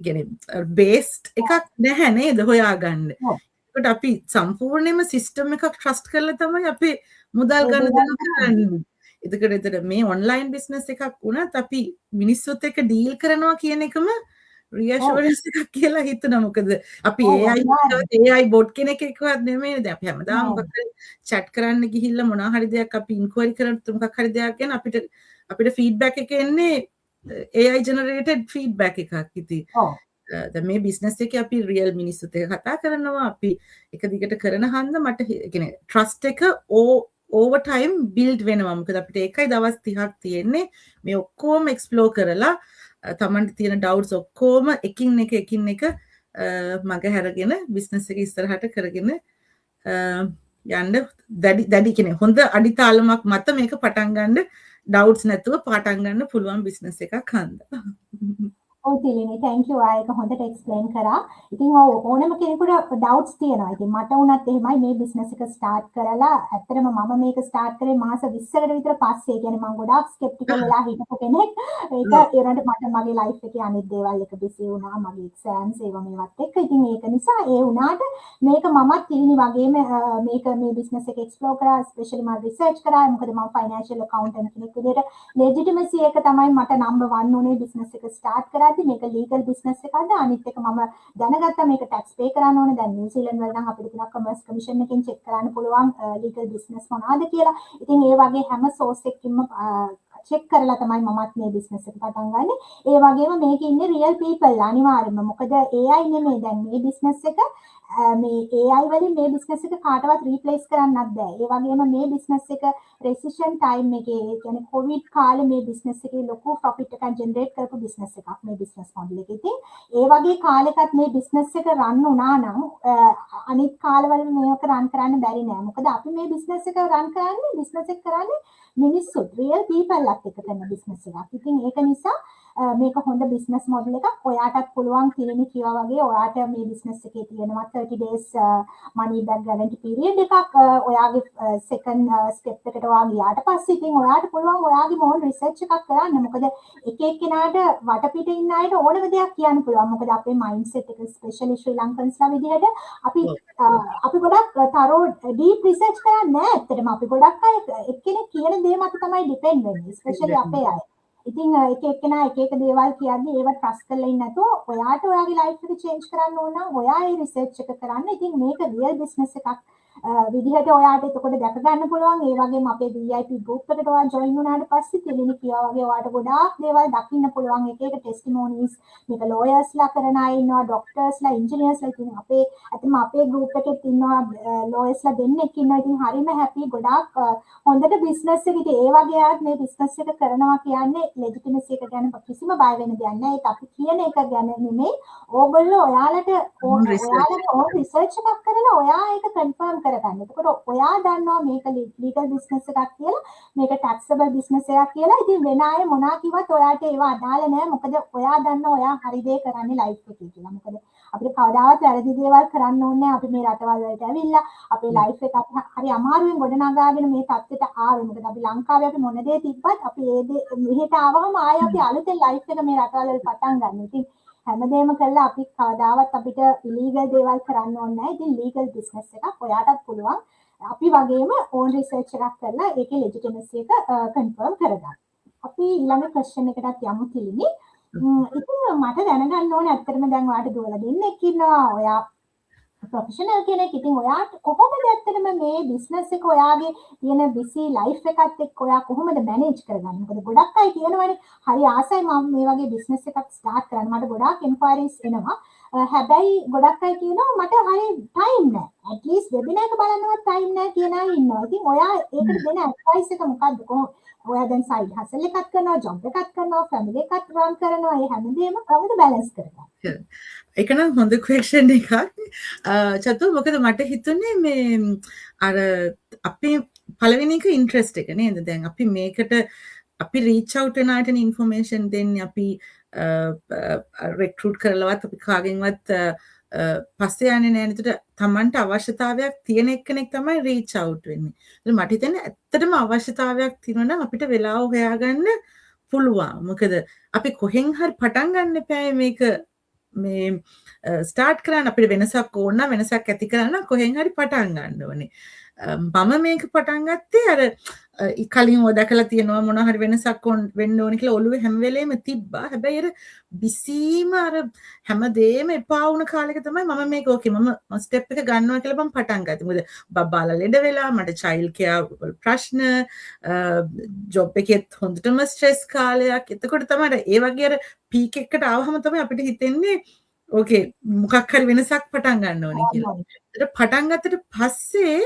Speaker 2: කියන්නේ බේස්ඩ් එකක් නැහැ නේද හොයාගන්න ඒකට අපි සම්පූර්ණයෙන්ම සිස්ටම් එකක් ට්‍රස්ට් කරලා තමයි අපි මුදල් ගනුදෙනු කරන්නේ එතකොට මේ ඔන්ලයින් බිස්නස් එකක් වුණත් අපි මිනිස්සුත් එක්ක ඩීල් කරනවා කියන එකම රියෂුරන්ස් එකක් කියලා හිතනවා මොකද අපි AI බොට් කෙනෙක් එක්කවත් නෙමෙයි දැන් අපි හැමදාම මොකක් හරි chat කරන්න ගිහිල්ලා මොනවා හරි දෙයක් අපි ඉන්ක්වයරි කරලා මොකක් හරි දෙයක් ගැන අපිට ෆීඩ්බැක් එක එන්නේ AI generated feedback එකක් ඉතින් දැන් මේ බිස්නස් එකේ අපි රියල් මිනිස්සුත් එක්ක කතා කරනවා අපි එක දිගට කරන හන්ද මට කියන්නේ ට්‍රස්ට් එක over time build වෙනවා මොකද අපිට එකයි දවස් 30ක් තියෙන්නේ මේ ඔක්කොම එක්ස්ප්ලෝර් කරලා තමන්ට තියෙන ඩවුට්ස් ඔක්කොම එකින් එක මග හැරගෙන බිස්නස් එක ඉස්සරහට කරගෙන යන්න දැඩි කියන්නේ හොඳ අඩිතාලමක් මත මේක පටන් ගන්න ඩවුට්ස් නැතුව පටන් ගන්න පුළුවන් බිස්නස් එකක් හන්දා
Speaker 1: ඔව් තිලිනේ thank you ආයෙක හොඳට එක්ස්ප්ලেইন කරා. ඉතින් ඕනම කෙනෙකුට ඩවුට්ස් තියෙනවා. ඉතින් මට උනත් එහෙමයි මේ බිස්නස් එක ස්ටාර්ට් කරලා ඇත්තටම මම මේක ස්ටාර්ට් කරේ මාස 20කට විතර පස්සේ. කියන්නේ මම ගොඩාක් ස්කෙප්ටිකල් වෙලා හිටපු කෙනෙක්. ඒක ඒරන්ට මට මගේ ලයිෆ් එකේ අනිත් දේවල් එක බිසි වුණා. මගේ එක්සෑම්ස් ඒවා මේවත් එක්ක. ඉතින් ඒක නිසා ඒ වුණාට මේක මමත් තිලිනි වගේම මේක මේ බිස්නස් එක එක්ස්ප්ලෝර් කරා. ස්පෙෂලි මම රිසර්ච් කරා. මොකද මම ෆයිනෑන්ෂියල් ඇකවුන්ටන්ට් කෙනෙක් විදිහට ලෙජිටිමසි එක තමයි මට නම්බර් 1 උනේ බිස්නස් එක ස්ටාර්ට් කරා. මේක ලීගල් බිස්නස් එකක්ද අනිත් එක මම දැනගත්තා මේක ටැක්ස් පේ කරන්න ඕනේ දැන් නිව්සීලන්ත වල නම් අපිට තියෙන කමර්ස් කමිෂන් එකෙන් චෙක් කරන්න පුළුවන් ලීගල් බිස්නස් මොනවාද කියලා. ඉතින් ඒ වගේ හැම සෝස් එකකින්ම චෙක් කරලා තමයි මමත් මේ බිස්නස් එක පටන් ගන්නේ. ඒ වගේම මේකේ ඉන්නේ රියල් පීපල් අනිවාර්යයෙන්ම. මොකද AI නෙමෙයි දැන් මේ බිස්නස් එක මේ AI වලින් මේ බිස්නස් එක කාටවත් රීප්ලේස් කරන්නත් බෑ. ඒ වගේම මේ බිස්නස් එක රෙසිෂන් ටයිම් එකේ කියන්නේ කොවිඩ් කාලේ මේ බිස්නස් එකේ ලොකු ප්‍රොෆිට් එකක් ජෙනරේට් කරපු බිස්නස් එකක් මේ බිස්නස් මොඩල් එක. ඉතින් ඒ වගේ කාලයකත් මේ බිස්නස් එක රන් වුණා නම් අනිත් කාලවල මේක රන් කරන්න බැරි නෑ. මොකද අපි මේ බිස්නස් එක රන් කරන්නේ බිස්නස් එක කරන්නේ මිනිස්සු රියල් පීපල්ලත් එක්ක කරන බිස්නස් එකක්. ඉතින් ඒක නිසා මේක හොඳ බිස්නස් මොඩල් එකක්. ඔයාටත් පුළුවන් තිලිනි කිව්වා වගේ ඔයාට මේ බිස්නස් එකේ තියෙනවා 30 days money back guarantee period එකක්. ඔයාගේ second step එකට ඔයා ගියාට පස්සේ ඉතින් ඔයාට පුළුවන් ඔයාගේ මොන රිසර්ච් එකක් කරන්න. මොකද එක එක්කෙනාට වටපිට ඉන්න අයට ඕනම දෙයක් කියන්න පුළුවන්. මොකද අපේ මයින්ඩ්සෙට් එක ස්පෙෂලි ශ්‍රී ලංකන්ස්ලා විදිහට අපි ගොඩක් තරෝ ඩීප් රිසර්ච් කරන්නේ නැහැ. ඇත්තටම අපි ගොඩක් අය එක්කෙනෙක් කියන දේ මත තමයි ඩිපෙන්ඩ් වෙන්නේ. ස්පෙෂලි අපේ අය. ඉතින් එක එක්කෙනා එක එක දේවල් කියන්නේ ඒව ට්‍රස්ට් කරලා ඉන්නේ නැතුව ඔයාට ඔයාගේ ලයිෆ් එක චේන්ජ් කරන්න ඕන නම් ඔයා ඒ රිසර්ච් එක කරන්න. ඉතින් මේක රියල් බිස්නස් එකක් විදිහට ඔයාට එතකොට දැක ගන්න පුළුවන්. ඒ වගේම අපේ VIP group එකට ඔයා join වුණාට පස්සේ තිලිනි කියා වගේ ඔයාට ගොඩාක් දේවල් දකින්න පුළුවන්. එක එක testimonies මේක lawyers ලා කරන අය ඉන්නවා, doctors ලා, engineers ලා. ඉතින් අපේ group එකෙත් ඉන්නවා lawyers ලා දෙන්නෙක් ඉන්නවා. ඉතින් හරිම happy ගොඩාක් හොඳට business එක. ඉතින් ඒ වගේ ආත් මේ business එක කරනවා කියන්නේ legitimacy එක ගැන කිසිම බය වෙන්න දෙයක් නැහැ. ඒක අපි කියන එක ගැන නෙමෙයි. ඕගොල්ලෝ ඔයාලට ඕන රිසර්ච් එකක් කරලා ඔයා ඒක confirm කරගන්න. එතකොට ඔයා දන්නවා මේක ලීගල් බිස්නස් එකක් කියලා, මේක ටැක්සබල් බිස්නස් එකක් කියලා. ඉතින් වෙන අය මොනවා කිව්වත් ඔයාට ඒව අදාළ නැහැ. මොකද ඔයා දන්නවා ඔයා හරි දේ කරන්නේ ලයිෆ් එකේ කියලා. මොකද අපිට කවදාවත් වැරදි දේවල් කරන්න ඕනේ නැහැ. අපි මේ රටවල් වලට ඇවිල්ලා අපේ ලයිෆ් එක හරි අමාරුවෙන් ගොඩනගාගෙන මේ තත්ත්වයට ආවේ. මොකද අපි ලංකාවේ අපි මොන දේ තිබ්බත් අපි ඒ දේ මෙහෙට ආවම ආයෙ අපි අලුතෙන් ලයිෆ් එක මේ රටවල් වල පටන් ගන්න. ඉතින් හැමදේම කළා අපි කවදාවත් අපිට ඉලීගල් දේවල් කරන්න ඕනේ නැහැ. ඉතින් ලීගල් බිස්නස් එකක් ඔයාටත් පුළුවන්. අපි වගේම ඕන් රිසර්ච් එකක් කරලා ඒකේ ලෙජිටිමසි එක කන්ෆර්ම් කරගන්න. අපි ඊළඟ ක්වෙස්චන් එකටත් යමු තිලිනි. ඉතින් මට දැනගන්න ඕනේ ඇත්තටම දැන් ඔයාට දුවලා දෙන්නෙක් ඉන්නවා. ඔයා ප්‍රොෆෙෂනල් කෙනෙක්. ඉතින් ඔයාට කොහොමද ඇත්තටම මේ බිස්නස් එක ඔයාගේ තියෙන බිසි ලයිෆ් එකත් එක්ක ඔයා කොහොමද මැනේජ් කරගන්නේ? මොකද ගොඩක් අය කියනවානේ හරි ආසයි මම මේ වගේ බිස්නස් එකක් ස්ටාර්ට් කරන්න. මට ගොඩාක් එන්ක්වයරිස් එනවා. හැබැයි ගොඩක් අය කියනවා මට හරි ටයිම් නැහැ. at least වෙබිනාර් එක බලන්නවත් ටයිම් නැහැ කියන අය ඉන්නවා. ඉතින් ඔයා ඒකට දෙන ඇඩ්වයිස් එක මොකක්ද? කොහොමද ඔයා දැන් සයිඩ් හසල් එකක් කරනවා, ජොබ් එකක් කරනවා, ෆැමිලි එකක් රන් කරනවා. ඒ හැමදේම කොහොමද බැලන්ස් කරගන්නේ?
Speaker 2: ඒක නම් හොඳ ක්වෙස්චන් එකක්. චතු මොකද මට හිතුනේ මේ අර අපි පළවෙනි එක ඉන්ට්‍රෙස්ට් එක නේද? දැන් අපි මේකට අපි රීච් අවුට් වෙන අයට ඉන්ෆර්මේෂන් දෙන්නේ අපි රෙක්රූට් කරලවත් අපි කාගෙන්වත් පස්සේ යන්නේ නැහැ. ඒකට Tamanට අවශ්‍යතාවයක් තියෙන එක්කෙනෙක් තමයි රීච් අවුට් වෙන්නේ. ඒත් මට හිතෙන්නේ ඇත්තටම අවශ්‍යතාවයක් තියෙනවා නම් අපිට වෙලාව හොයාගන්න පුළුවන්. මොකද අපි කොහෙන් හරි පටන් ගන්න එපා මේක මේ ස්ටාර්ට් කරන්න. අපිට වෙනසක් ඕන නම් වෙනසක් ඇති කරන්න කොහෙන් හරි පටන් ගන්න ඕනේ. මම මේක පටන් ගත්තේ අර කලින් ඔය දැකලා තියෙනවා මොන හරි වෙනසක් වෙන්න ඕනේ කියලා ඔළුවේ හැම වෙලේම තිබ්බා. හැබැයි අර බිසීම අර හැමදේම එපා වුණ කාලෙක තමයි මම මේක ඕකේ මම ස්ටෙප් එක ගන්නවා කියලා මම පටන් ගත්තේ. මොකද බබාලා ලෙඩ වෙලා මට චයිල්ඩ් කෙයාර් ප්‍රශ්න ජොබ් එකෙත් හොඳටම ස්ට්‍රෙස් කාලයක්. එතකොට තමයි ඒ වගේ අර පීක් එකකට ආවම තමයි අපිට හිතෙන්නේ ඕකේ මොකක් හරි වෙනසක් පටන් ගන්න ඕනේ කියලා. ඒකට පටන් ගත්තට පස්සේ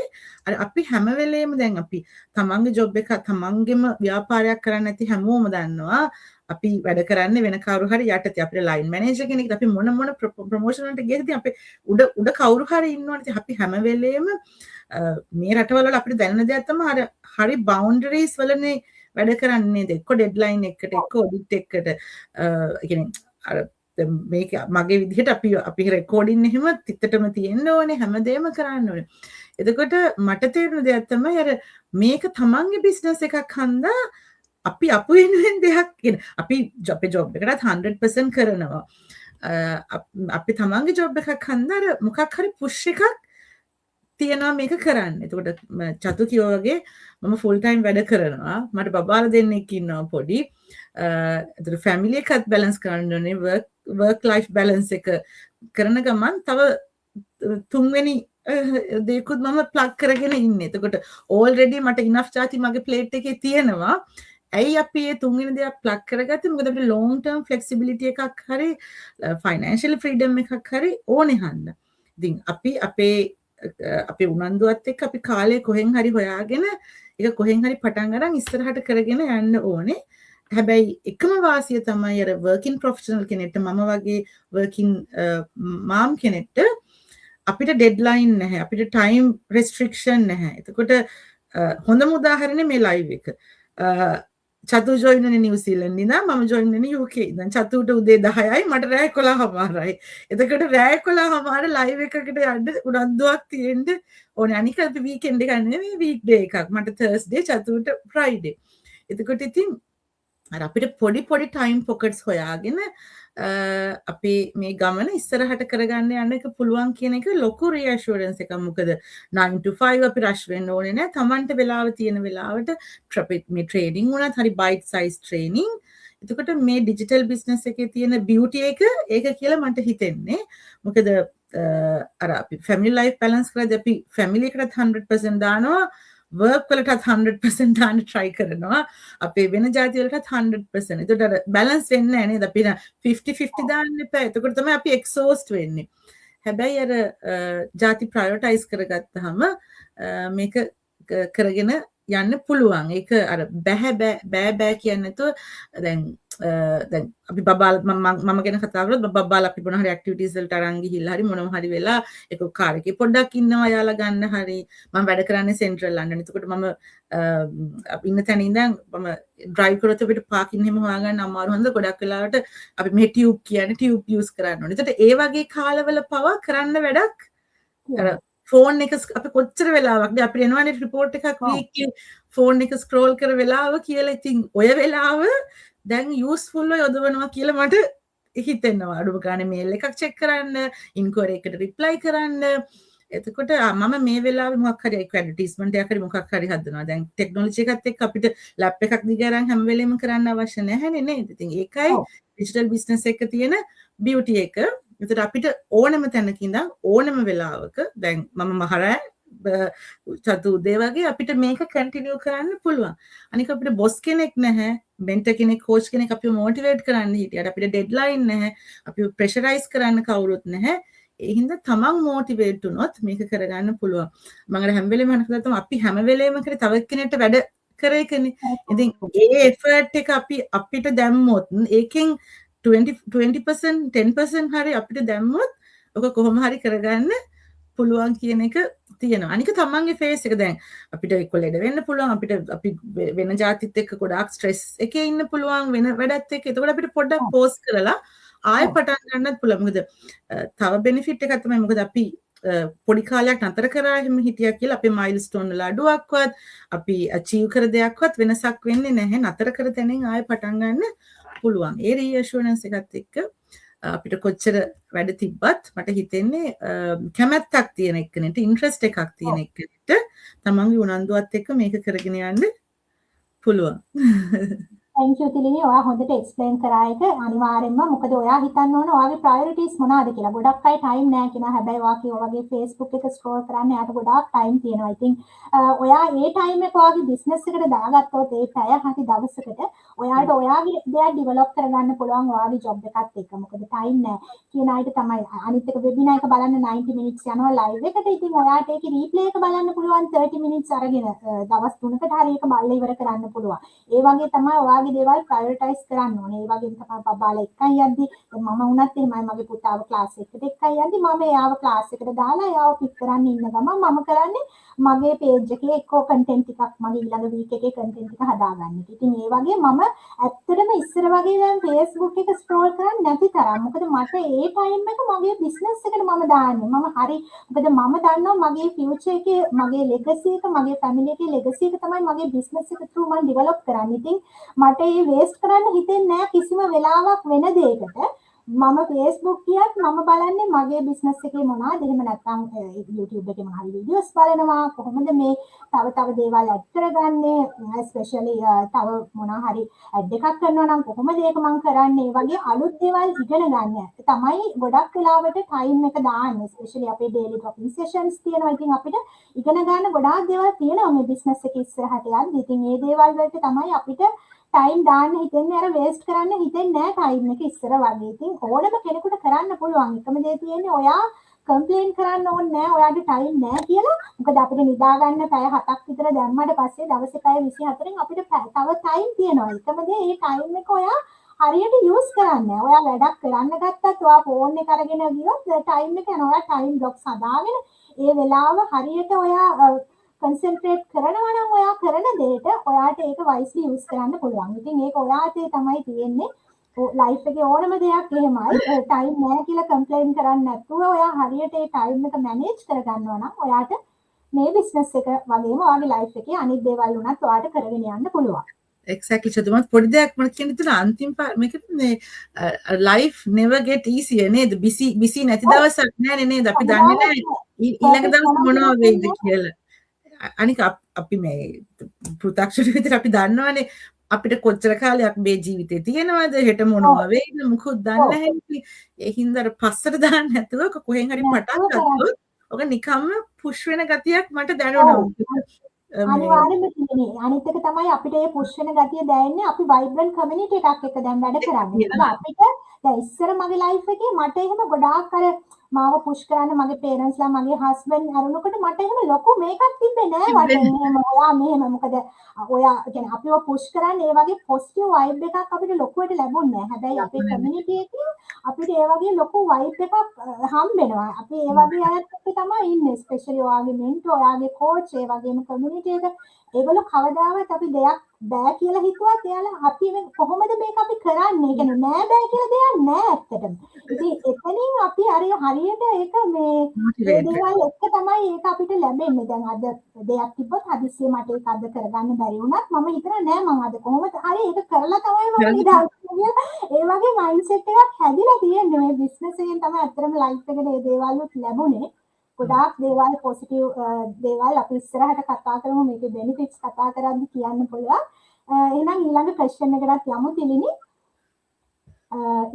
Speaker 2: අර අපි හැම වෙලේම දැන් අපි තමන්ගේ ජොබ් එක තමන්ගේම ව්‍යාපාරයක් කරන්න නැති හැමෝම දන්නවා අපි වැඩ කරන්නේ වෙන කවුරු හරි යටතේ. අපිට ලයින් මැනේජර් කෙනෙක් අපි මොන ප්‍රොමෝෂන් වලට ගියද අපි උඩ කවුරු හරි ඉන්නවනේ. අපි හැම වෙලේම මේ රටවල වල අපිට දැනෙන දෙයක් තමයි අර හරි බවුන්ඩරිස් වලනේ වැඩ කරන්නේ. එක්ක ඩෙඩ්ලයින් එකට එක්ක ඔඩිට් එකට කියන්නේ අර මේක මගේ විදිහට අපි රෙකෝඩින් එහෙම තිත්තටම තියෙන්න ඕනේ හැමදේම කරන්න ඕනේ. එතකොට මට තේරෙන දෙයක් තමයි අර මේක තමන්ගේ බිස්නස් එකක් හන්දා අපි අපු වෙනුවෙන් දෙයක් කියන අපි අපේ ජොබ් එකටත් 100% කරනවා. අපි තමන්ගේ ජොබ් එකක් හන්දා අර මොකක් හරි පුෂ් එකක් තියෙනවා මේක කරන්න. එතකොට චතු කියෝ වගේ මම ෆුල් ටයිම් වැඩ කරනවා. මට බබාලා දෙන්නෙක් ඉන්නවා පොඩි. එතකොට ෆැමිලි එකත් බැලන්ස් කරන්න ඕනේ. work life balance එක කරන ගමන් තව තුන්වෙනි දෙයක්ත් මම ප්ලග් කරගෙන ඉන්නේ. එතකොට already මට enough charge මගේ plate එකේ තියෙනවා. ඇයි අපි මේ තුන්වෙනි දෙයක් ප්ලග් කරගත්තේ? මොකද අපිට long term flexibility එකක් හරි financial freedom එකක් හරි ඕනේ හන්ද. ඉතින් අපි අපේ උනන්දුවත් එක්ක අපි කාලේ කොහෙන් හරි හොයාගෙන ඒක කොහෙන් හරි පටන් ගන්න ඉස්සරහට කරගෙන යන්න ඕනේ. හැබැයි එකම වාසිය තමයි අර working professional කෙනෙක්ට මම වගේ working mom කෙනෙක්ට අපිට deadline නැහැ. අපිට time restriction නැහැ. එතකොට හොඳම උදාහරණය මේ live එක. චතු join වෙන්නේ නිව්සීලන්තේ ඉඳන් මම join වෙන්නේ UK ඉඳන්. චතුට උදේ 10යි මට රෑ 11:00යි. එතකොට රෑ 11:00 live එකකට යන්න උනන්දුවක් තියෙන්න ඕනේ. අනික අපි weekend එක නෙමෙයි weekday එකක්. මට Thursday චතුට Friday. එතකොට ඉතින් අර අපිට පොඩි ටයිම් පොකට්ස් හොයාගෙන අපි මේ ගමන ඉස්සරහට කරගන්න යන්න එක පුළුවන් කියන එක ලොකු රිඇෂුරන්ස් එකක්. මොකද 9 to 5 අපි රෂ් වෙන්න ඕනේ නැහැ. Tamanට වෙලාව තියෙන වෙලාවට මේ ට්‍රේඩින් වුණත් හරි බයිට් සයිස් ට්‍රේනින්. එතකොට මේ ඩිජිටල් බිස්නස් එකේ තියෙන බියුටි එක ඒක කියලා මට හිතෙන්නේ. මොකද අර අපි ෆැමිලි ලයිෆ් බැලන්ස් කරද්දී අපි ෆැමිලි එකටත් 100% දානවා. work වලටත් 100% දාන්න try කරනවා. අපේ වෙන ජාති වලටත් 100%. එතකොට අර balance වෙන්නේ නැහැ නේද? අපි 50-50 දාන්න එපා. එතකොට තමයි අපි exhaust වෙන්නේ. හැබැයි අර ජාති prioritize කරගත්තාම මේක කරගෙන යන්න පුළුවන්. ඒක අර බෑ කියන්නේ නැතුව දැන් අපි බබාල මම ගැන කතා කරොත් බබාලා අපි මොන හරි ඇක්ටිවිටීස් වලට අරන් ගිහිල්ලා හරි මොනවා හරි වෙලා ඒක කාර් එකේ පොඩ්ඩක් ඉන්නවා යාලා ගන්න හරි මම වැඩ කරන්නේ සෙන්ට්‍රල් ලන්ඩන්. එතකොට මම අපි ඉන්න තැන ඉඳන් මම ඩ්‍රයිව් කරොත් අපිට පාකින් එහෙම හොයාගන්න අමාරු හන්ද ගොඩක් වෙලාවට අපි මේ ටියුබ් කියන්නේ ටියුබ් යූස් කරන්න ඕනේ. එතකොට ඒ වගේ කාලවල පවා කරන්න වැඩක් අර ෆෝන් එක අපි කොච්චර වෙලාවක්ද අපිට එනවනේ රිපෝට් එකක් වීක්ලි ෆෝන් එක ස්ක්‍රෝල් කර වෙලාව කියලා. ඉතින් ඔය වෙලාව දැන් යූස්ෆුල්ව යොදවනවා කියලා මට හිතෙනවා. අඩුම ගානේ මේල් එකක් චෙක් කරන්න, ඉන්ක්වයරි එකට රිප්ලයි කරන්න. එතකොට මම මේ වෙලාවේ මොකක් හරි ඇඩ්වර්ටයිස්මන්ට් එකක් හරි මොකක් හරි හදනවා. දැන් ටෙක්නොලොජි එකත් එක්ක අපිට ලැප් එකක් දිගාරන් හැම වෙලෙම කරන්න අවශ්‍ය නැහැනේ නේද? ඉතින් ඒකයි ඩිජිටල් බිස්නස් එක තියෙන බියුටි එක. එතකොට අපිට ඕනම තැනක ඉඳන් ඕනම වෙලාවක දැන් මම මහරෑ චතු උදේ වගේ අපිට මේක කන්ටිනියු කරන්න පුළුවන්. අනික අපිට බොස් කෙනෙක් නැහැ, මෙන්ටර් කෙනෙක්, කෝච් කෙනෙක් අපිව මොටිවේට් කරන්න හිටියට අපිට ඩෙඩ්ලයින් නැහැ, අපිව ප්‍රෙෂරයිස් කරන්න කවුරුත් නැහැ. ඒ හින්දා තමන් මොටිවේට් වුණොත් මේක කරගන්න පුළුවන්. මම අර හැම වෙලේම අහන කතාව තමයි අපි හැම වෙලේම කරේ තව කෙනෙක්ට වැඩ කරේකනේ. ඉතින් ඒ එෆර්ට් එක අපි අපිට දැම්මොත් ඒකෙන් 20% 10% හරි අපිට දැම්මොත් ඔක කොහොම හරි කරගන්න පුළුවන් කියන එක තියෙනවා. අනික තමන්ගේ ෆේස් එක දැන් අපිට එක්ක ලෙඩ වෙන්න පුළුවන්, අපිට අපි වෙන જાතිත් එක්ක ගොඩාක් ස්ට්‍රෙස් එකේ ඉන්න පුළුවන් වෙන වැඩත් එක්ක. එතකොට අපිට පොඩ්ඩක් පෝස් කරලා ආයෙ පටන් ගන්නත් පුළුවන්. මොකද තව බෙනිෆිට් එකක් තමයි මොකද අපි පොඩි කාලයක් නතර කරා එහෙම හිටියා කියලා අපේ මයිල්ස්ටෝන් වල අඩුවක්වත් අපි අචීව් කර දෙයක්වත් වෙනසක් වෙන්නේ නැහැ. නතර කර තැනින් ආයෙ පටන් ගන්න පුළුවන්. ඒ රීඇෂුරන්ස් එකත් එක්ක අපිට කොච්චර වැඩ තිබ්බත් මට හිතෙන්නේ කැමැත්තක් තියෙන එක්කෙනෙක්ට ඉන්ට්‍රස්ට් එකක් තියෙන එක්කෙනෙක්ට තමන්ගේ උනන්දුවත් එක්ක මේක කරගෙන යන්න පුළුවන්.
Speaker 1: Thank you Thilini. ඔයා හොඳට එක්ස්ප්ලেইন කරා එක. අනිවාර්යෙන්ම මොකද ඔයා හිතන්න ඕන ඔයාගේ ප්‍රයොරිටිස් මොනවාද කියලා. ගොඩක් අය ටයිම් නැහැ කියනවා. හැබැයි ඔයා කියවා වගේ Facebook එක ස්ක්‍රෝල් කරන්න යාට ගොඩාක් ටයිම් තියෙනවා. ඉතින් ඔයා ඒ ටයිම් එක ඔයාගේ බිස්නස් එකට දාගත්තොත් ඒ පැය හරි දවසකට ඔයාට ඔයාගේ දෙයක් ඩෙවලොප් කරගන්න පුළුවන් ඔයාගේ ජොබ් එකත් එක්ක. මොකද ටයිම් නැහැ කියන අයට තමයි අනිත් එක වෙබිනාර් එක බලන්න 90 minutes යනවා ලයිව් එකට. ඉතින් ඔයාට ඒකේ රීප්ලේ එක බලන්න පුළුවන් 30 minutes අරගෙන දවස් 3කට හරි ඒක බලලා ඉවර කරන්න පුළුවන්. ඒ වගේ තමයි ඔයාගේ දේවල් ප්‍රයොරිටයිස් කරන්න ඕනේ. ඒ වගේම තමයි බබාලා එක්කන් යද්දි මම වුණත් එහෙමයි මගේ පුතාව ක්ලාස් එකකට එක්කන් යද්දි මම එයාව ක්ලාස් එකට දාලා එයාව පික් කරන්න ඉන්න ගමන් මම කරන්නේ මගේ පේජ් එකේ එක්කෝ කන්ටෙන්ට් ටිකක් මගේ ඊළඟ වීක් එකේ කන්ටෙන්ට් ටික හදාගන්න. ඉතින් ඒ වගේ මම ඇත්තටම ඉස්සර වගේ දැන් Facebook එක ස්ක්‍රෝල් කරන්නේ නැති තරම්. මොකද මට ඒ ටයිම් එක මගේ බිස්නස් එකට මම දාන්නේ. මම හරි මොකද මම දන්නවා මගේ ෆියුචර් එකේ මගේ ලෙගසි එක මගේ ෆැමිලි එකේ ලෙගසි එක තමයි මගේ බිස්නස් එක through මම ඩෙවලොප් කරන්නේ. ඉතින් මට ඒ වේස්ට් කරන්න හිතෙන්නේ නැහැ කිසිම වෙලාවක් වෙන දෙයකට. මම Facebook කියත් මම බලන්නේ මගේ බිස්නස් එකේ මොනවද එහෙම නැත්නම් YouTube එකේ මොන හරි වීඩියෝස් බලනවා කොහොමද මේ තව දේවල් ඇඩ් කරගන්නේ ස්පෙෂලි තව මොන හරි ඇඩ් එකක් කරනවා නම් කොහොමද ඒක මම කරන්නේ වගේ අලුත් දේවල් ඉගෙන ගන්න. තමයි ගොඩක් වෙලාවට ටයිම් එක දාන්නේ ස්පෙෂලි අපේ ඩේලි ටොපික් සෙෂන්ස් තියෙනවා. ඉතින් අපිට ඉගෙන ගන්න ගොඩාක් දේවල් තියෙනවා මේ බිස්නස් එකේ ඉස්සරහට යද්දි. ඉතින් මේ දේවල් වලට තමයි අපිට ටයිම් දාන්න හිතෙන්නේ අර වේස්ට් කරන්න හිතෙන්නේ නැහැ ටයිම් එක ඉස්සර වගේ. ඉතින් ඕනම කෙනෙකුට කරන්න පුළුවන්. එකම දේ තියෙන්නේ ඔයා කම්ප්ලේන් කරන්න ඕනේ නැහැ ඔයාගේ ටයිම් නැහැ කියලා. මොකද අපිට නිදා ගන්න පැය 7ක් විතර දැම්මට පස්සේ දවසේ පැය 24න් අපිට තව ටයිම් තියෙනවා. එකම දේ මේ ටයිම් එක ඔයා හරියට යූස් කරන්න. ඔයා වැඩක් කරන්න ගත්තත් ඔයා ෆෝන් එක අරගෙන ගියොත් ටයිම් එක යනවා. ඔයා ටයිම් බ්ලොක්ස් හදාගෙන ඒ වෙලාව හරියට ඔයා කන්සන්ට්‍රේට් කරනවා නම් ඔයා කරන දෙයට ඔයාට ඒක වයිස්ලි යූස් කරන්න පුළුවන්. ඉතින් ඒක ඔයාටේ තමයි තියෙන්නේ. ලයිෆ් එකේ ඕනම දෙයක් එහෙමයි. ටයිම් නැහැ කියලා කම්ප්ලේන් කරන්නේ නැතුව ඔයා හරියට ඒ ටයිම් එක මැනේජ් කරගන්නවා නම් ඔයාට මේ බිස්නස් එක වගේම ඔයාගේ ලයිෆ් එකේ අනිත් දේවල් උනත් ඔයාට කරගෙන යන්න පුළුවන්.
Speaker 2: Exactly. චතුමත් පොඩි දෙයක් මම කියන තුන අන්තිම මේක මේ life never get easier නේද? busy නැති දවසක් නෑ නේද? අපි දන්නේ නෑ ඊළඟ දවස් මොනවා වෙයිද කියලා. අනික අපි මේ පෘථග්ජන විදිහට අපි දන්නවනේ අපිට කොච්චර කාලයක් මේ ජීවිතේ තියෙනවද හෙට මොනවා වෙයිද මොකුත් දන්නේ නැහැ. ඒ හින්දා අර පස්සට දාන්න නැතුව කොහෙන් හරි පටන් ගත්තොත් ඔක නිකම්ම පුෂ් වෙන ගතියක් මට දැනුණා.
Speaker 1: අනිවාර්යෙන්ම තියෙන්නේ. අනිත් එක තමයි අපිට මේ පුෂ් වෙන ගතිය දැනෙන්නේ අපි වයිබ්‍රන්ට් කමියුනිටි එකක් එක්ක දැන් වැඩ කරන්නේ. අපිට දැන් ඉස්සර මගේ ලයිෆ් එකේ මට එහෙම ගොඩාක් අර මාව පුෂ් කරන්න මගේ පේරන්ට්ස්ලා මගේ හස්බන්ඩ් අරුණකොට මට එහෙම ලොකු මේකක් තිබ්බේ නෑ වටෙන් එහෙම ඔයා මෙහෙම මොකද ඔයා කියන්නේ අපිව පුෂ් කරන්න ඒ වගේ පොසිටිව් වයිබ් එකක් අපිට ලොකුවට ලැබුණේ නෑ. හැබැයි අපේ කමියුනිටි එකේ අපිට ඒ වගේ ලොකු වයිබ් එකක් හම්බෙනවා. අපි ඒ වගේ අයත් එක්ක තමයි ඉන්නේ. ස්පෙෂලි ඔයාගේ මෙන්ටර්, ඔයාගේ කෝච්, ඒ වගේම කමියුනිටි එක ඒගොල්ලෝ කවදාවත් අපි දෙයක් බෑ කියලා හිතුවත් එයාලා අපි කොහොමද මේක අපි කරන්නේ? ඒ කියන්නේ නෑ බෑ කියලා දෙයක් නෑ ඇත්තටම. ඉතින් එතනින් අපි හරියට ඒක මේ ඒ දේවල් එක්ක තමයි ඒක අපිට ලැබෙන්නේ. දැන් අද දෙයක් තිබ්බොත් හදිස්සියේ මට ඒක අද කරගන්න බැරි වුණත් මම හිතනවා නෑ මම අද කොහොමද හරි ඒක කරලා තමයි මම නිදහස් වෙන්නේ. ඒ වගේ මයින්ඩ්සෙට් එකක් හැදිලා තියෙන්නේ මේ බිස්නස් එකෙන් තමයි අත්‍තරම ලයිෆ් එකට මේ දේවල් උත් ලැබුණේ. ගොඩාක් දේවල් පොසිටිව් දේවල් අපි ඉස්සරහට කතා කරමු මේකේ බෙනිෆිට්ස් කතා කරද්දි කියන්න පුළුවන්. එහෙනම් ඊළඟ ක්වෙස්චන් එකකට යමු තිලිනි.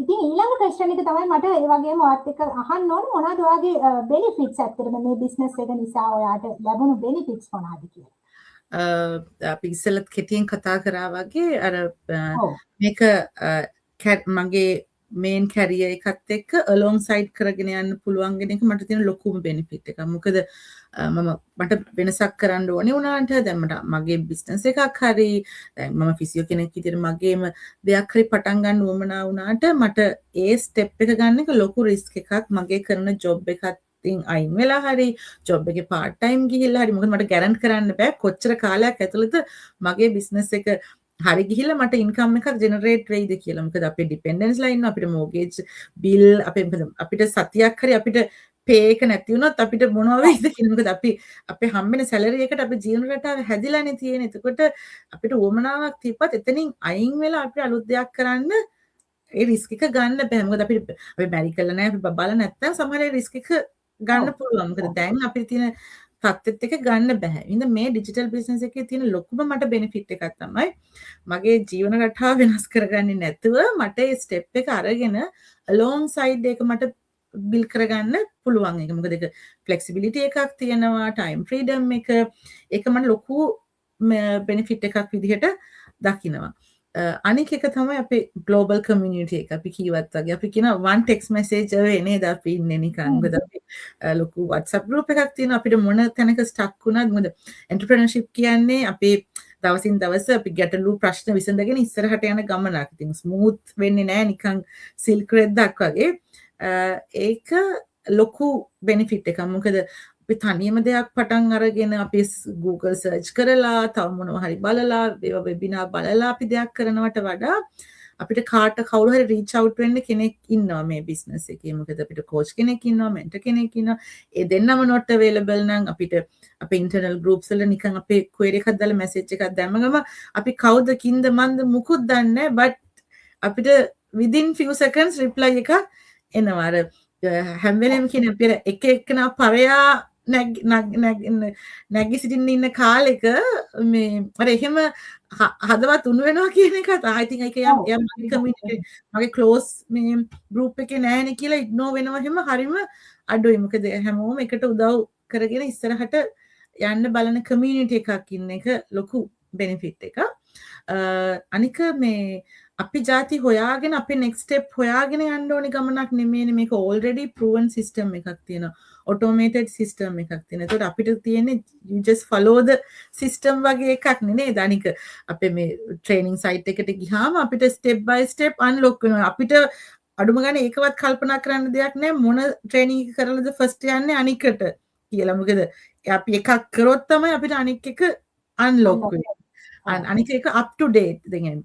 Speaker 1: ඉතින් ඊළඟ ක්වෙස්චන් එක තමයි මට ඒ වගේම ඔයත් එක්ක අහන්න ඕනේ මොනවද ඔයාගේ බෙනිෆිට්ස් ඇත්තටම මේ බිස්නස් එක නිසා ඔයාට ලැබුණු බෙනිෆිට්ස් මොනවද කියලා.
Speaker 2: අපි ඉස්සෙල්ලත් කෙටියෙන් කතා කරා වගේ අර මේක මගේ මේන් කැරිය එකත් එක්ක අලොන් සයිඩ් කරගෙන යන්න පුළුවන් කෙන එක මට තියෙන ලොකුම බෙනිෆිට් එකක්. මොකද මට වෙනසක් කරන්න ඕනේ වුණාට දැන් මගේ බිස්නස් එකක් හරි දැන් මම ෆිසියෝ කෙනෙක් විදිහට මගේම දෙයක් හරි පටන් ගන්න උවමනා වුණාට මට ඒ ස්ටෙප් එක ගන්න එක ලොකු රිස්ක් එකක්. මගේ කරන ජොබ් එකත් අයින් වෙලා හරි ජොබ් එකේ පාර්ට් ටයිම් ගිහිල්ලා හරි මොකද මට ගැරන්ට් කරන්න බෑ කොච්චර කාලයක් ඇතුළත මගේ බිස්නස් එක හරි ගිහිල්ලා මට ඉන්කම් එකක් ජෙනරේට් වෙයිද කියලා. මොකද අපේ ඩිපෙන්ඩන්ස්ලා ඉන්නවා අපිට මෝගේජ් බිල් අපිට සතියක් හරි අපිට පේ එක නැති වුණොත් අපිට මොනවා වෙයිද කියලා. මොකද අපේ හම්බෙන සැලරි එකට අපේ ජීවන රටාව හැදිලානේ තියෙන්නේ. එතකොට අපිට උවමනාවක් තියපත් එතනින් අයින් වෙලා අපිට අලුත් දෙයක් කරන්න ඒ රිස්ක් එක ගන්න බෑ. මොකද අපි මැරි කරලා නැහැ අපි බබාලා නැත්තම් සමහර ඒ රිස්ක් එක ගන්න පුළුවන්. මොකද දැන් අපිට තියෙන තත්ත්වෙත් එක ගන්න බෑ. ඉතින් මේ ඩිජිටල් බිස්නස් එකේ තියෙන ලොකුම මට බෙනිෆිට් එකක් තමයි මගේ ජීවන රටාව වෙනස් කරගන්නේ නැතුව මට ඒ ස්ටෙප් එක අරගෙන අලොන් සයිඩ් එක මට බිල් කරගන්න පුළුවන් එක. මොකද ඒක ෆ්ලෙක්සිබිලිටි එකක් තියෙනවා, ටයිම් ෆ්‍රීඩම් එක. ඒක මට ලොකු බෙනිෆිට් එකක් විදිහට දකිනවා. අනික එක තමයි අපේ ග්ලෝබල් කමියුනිටි එක. අපි කීවත් වගේ අපි කියන one text message away නේද අපි ඉන්නේ නිකන්. මොකද අපි ලොකු WhatsApp group එකක් තියෙනවා. අපිට මොන තැනක ස්ටක් වුණත් මොකද එන්ටර්ප්‍රෙනර්ෂිප් කියන්නේ අපේ දවසින් දවස අපි ගැටලු ප්‍රශ්න විසඳගෙන ඉස්සරහට යන ගමනක්. ඉතින් ස්මූත් වෙන්නේ නැහැ නිකන් සිල්ක් රෙද්දක් වගේ. ඒක ලොකු බෙනිෆිට් එකක්. මොකද අපි තනියම දෙයක් පටන් අරගෙන අපි Google search කරලා තව මොනවා හරි බලලා ඒවා වෙබිනාර් බලලා අපි දෙයක් කරනවට වඩා අපිට කවුරු හරි රීච් අවුට් වෙන්න කෙනෙක් ඉන්නවා මේ බිස්නස් එකේ. මොකද අපිට කෝච් කෙනෙක් ඉන්නවා, මෙන්ටර් කෙනෙක් ඉන්නවා. ඒ දෙන්නම not available නම් අපිට අපේ ඉන්ටර්නල් ගෲප්ස් වල නිකන් අපේ query එකක් දාලා මැසේජ් එකක් දැම්මම අපි කවුද කින්ද මන්ද මුකුත් දන්නේ නැහැ. but අපිට within few seconds reply එකක් එනවා. අර හැම වෙලේම කියන අපේ එක එකනා පරයා නැගි සිටින්න ඉන්න කාලෙක මේ අර එහෙම හදවත් උණු වෙනවා කියන එක I think ඒක මගේ කමියුනිටි මගේ ක්ලෝස් මේ ගෲප් එකේ නෑනේ කියලා ඉග්නෝර් වෙනවා එහෙම හරිම අඩුයි. මොකද හැමෝම එකට උදව් කරගෙන ඉස්සරහට යන්න බලන කමියුනිටි එකක් ඉන්න එක ලොකු බෙනිෆිට් එකක්. අනික මේ අපි ජාති හොයාගෙන අපි next step හොයාගෙන යන්න ඕනේ ගමනක් නෙමෙයිනේ. මේක already proven system එකක් තියෙනවා. automated system එකක් තියෙනවා. ඒකට අපිට තියෙන්නේ you just follow the system වගේ එකක් නේද? අනික අපේ මේ training site එකට ගියාම අපිට step by step unlock වෙනවා. අපිට අඩුම ගානේ ඒකවත් කල්පනා කරන්න දෙයක් නැහැ මොන training එක කරලාද first යන්නේ අනිකට කියලා. මොකද අපි එකක් කරොත් තමයි අපිට අනික් එක unlock වෙන්නේ. අනික එක up to date. දැන්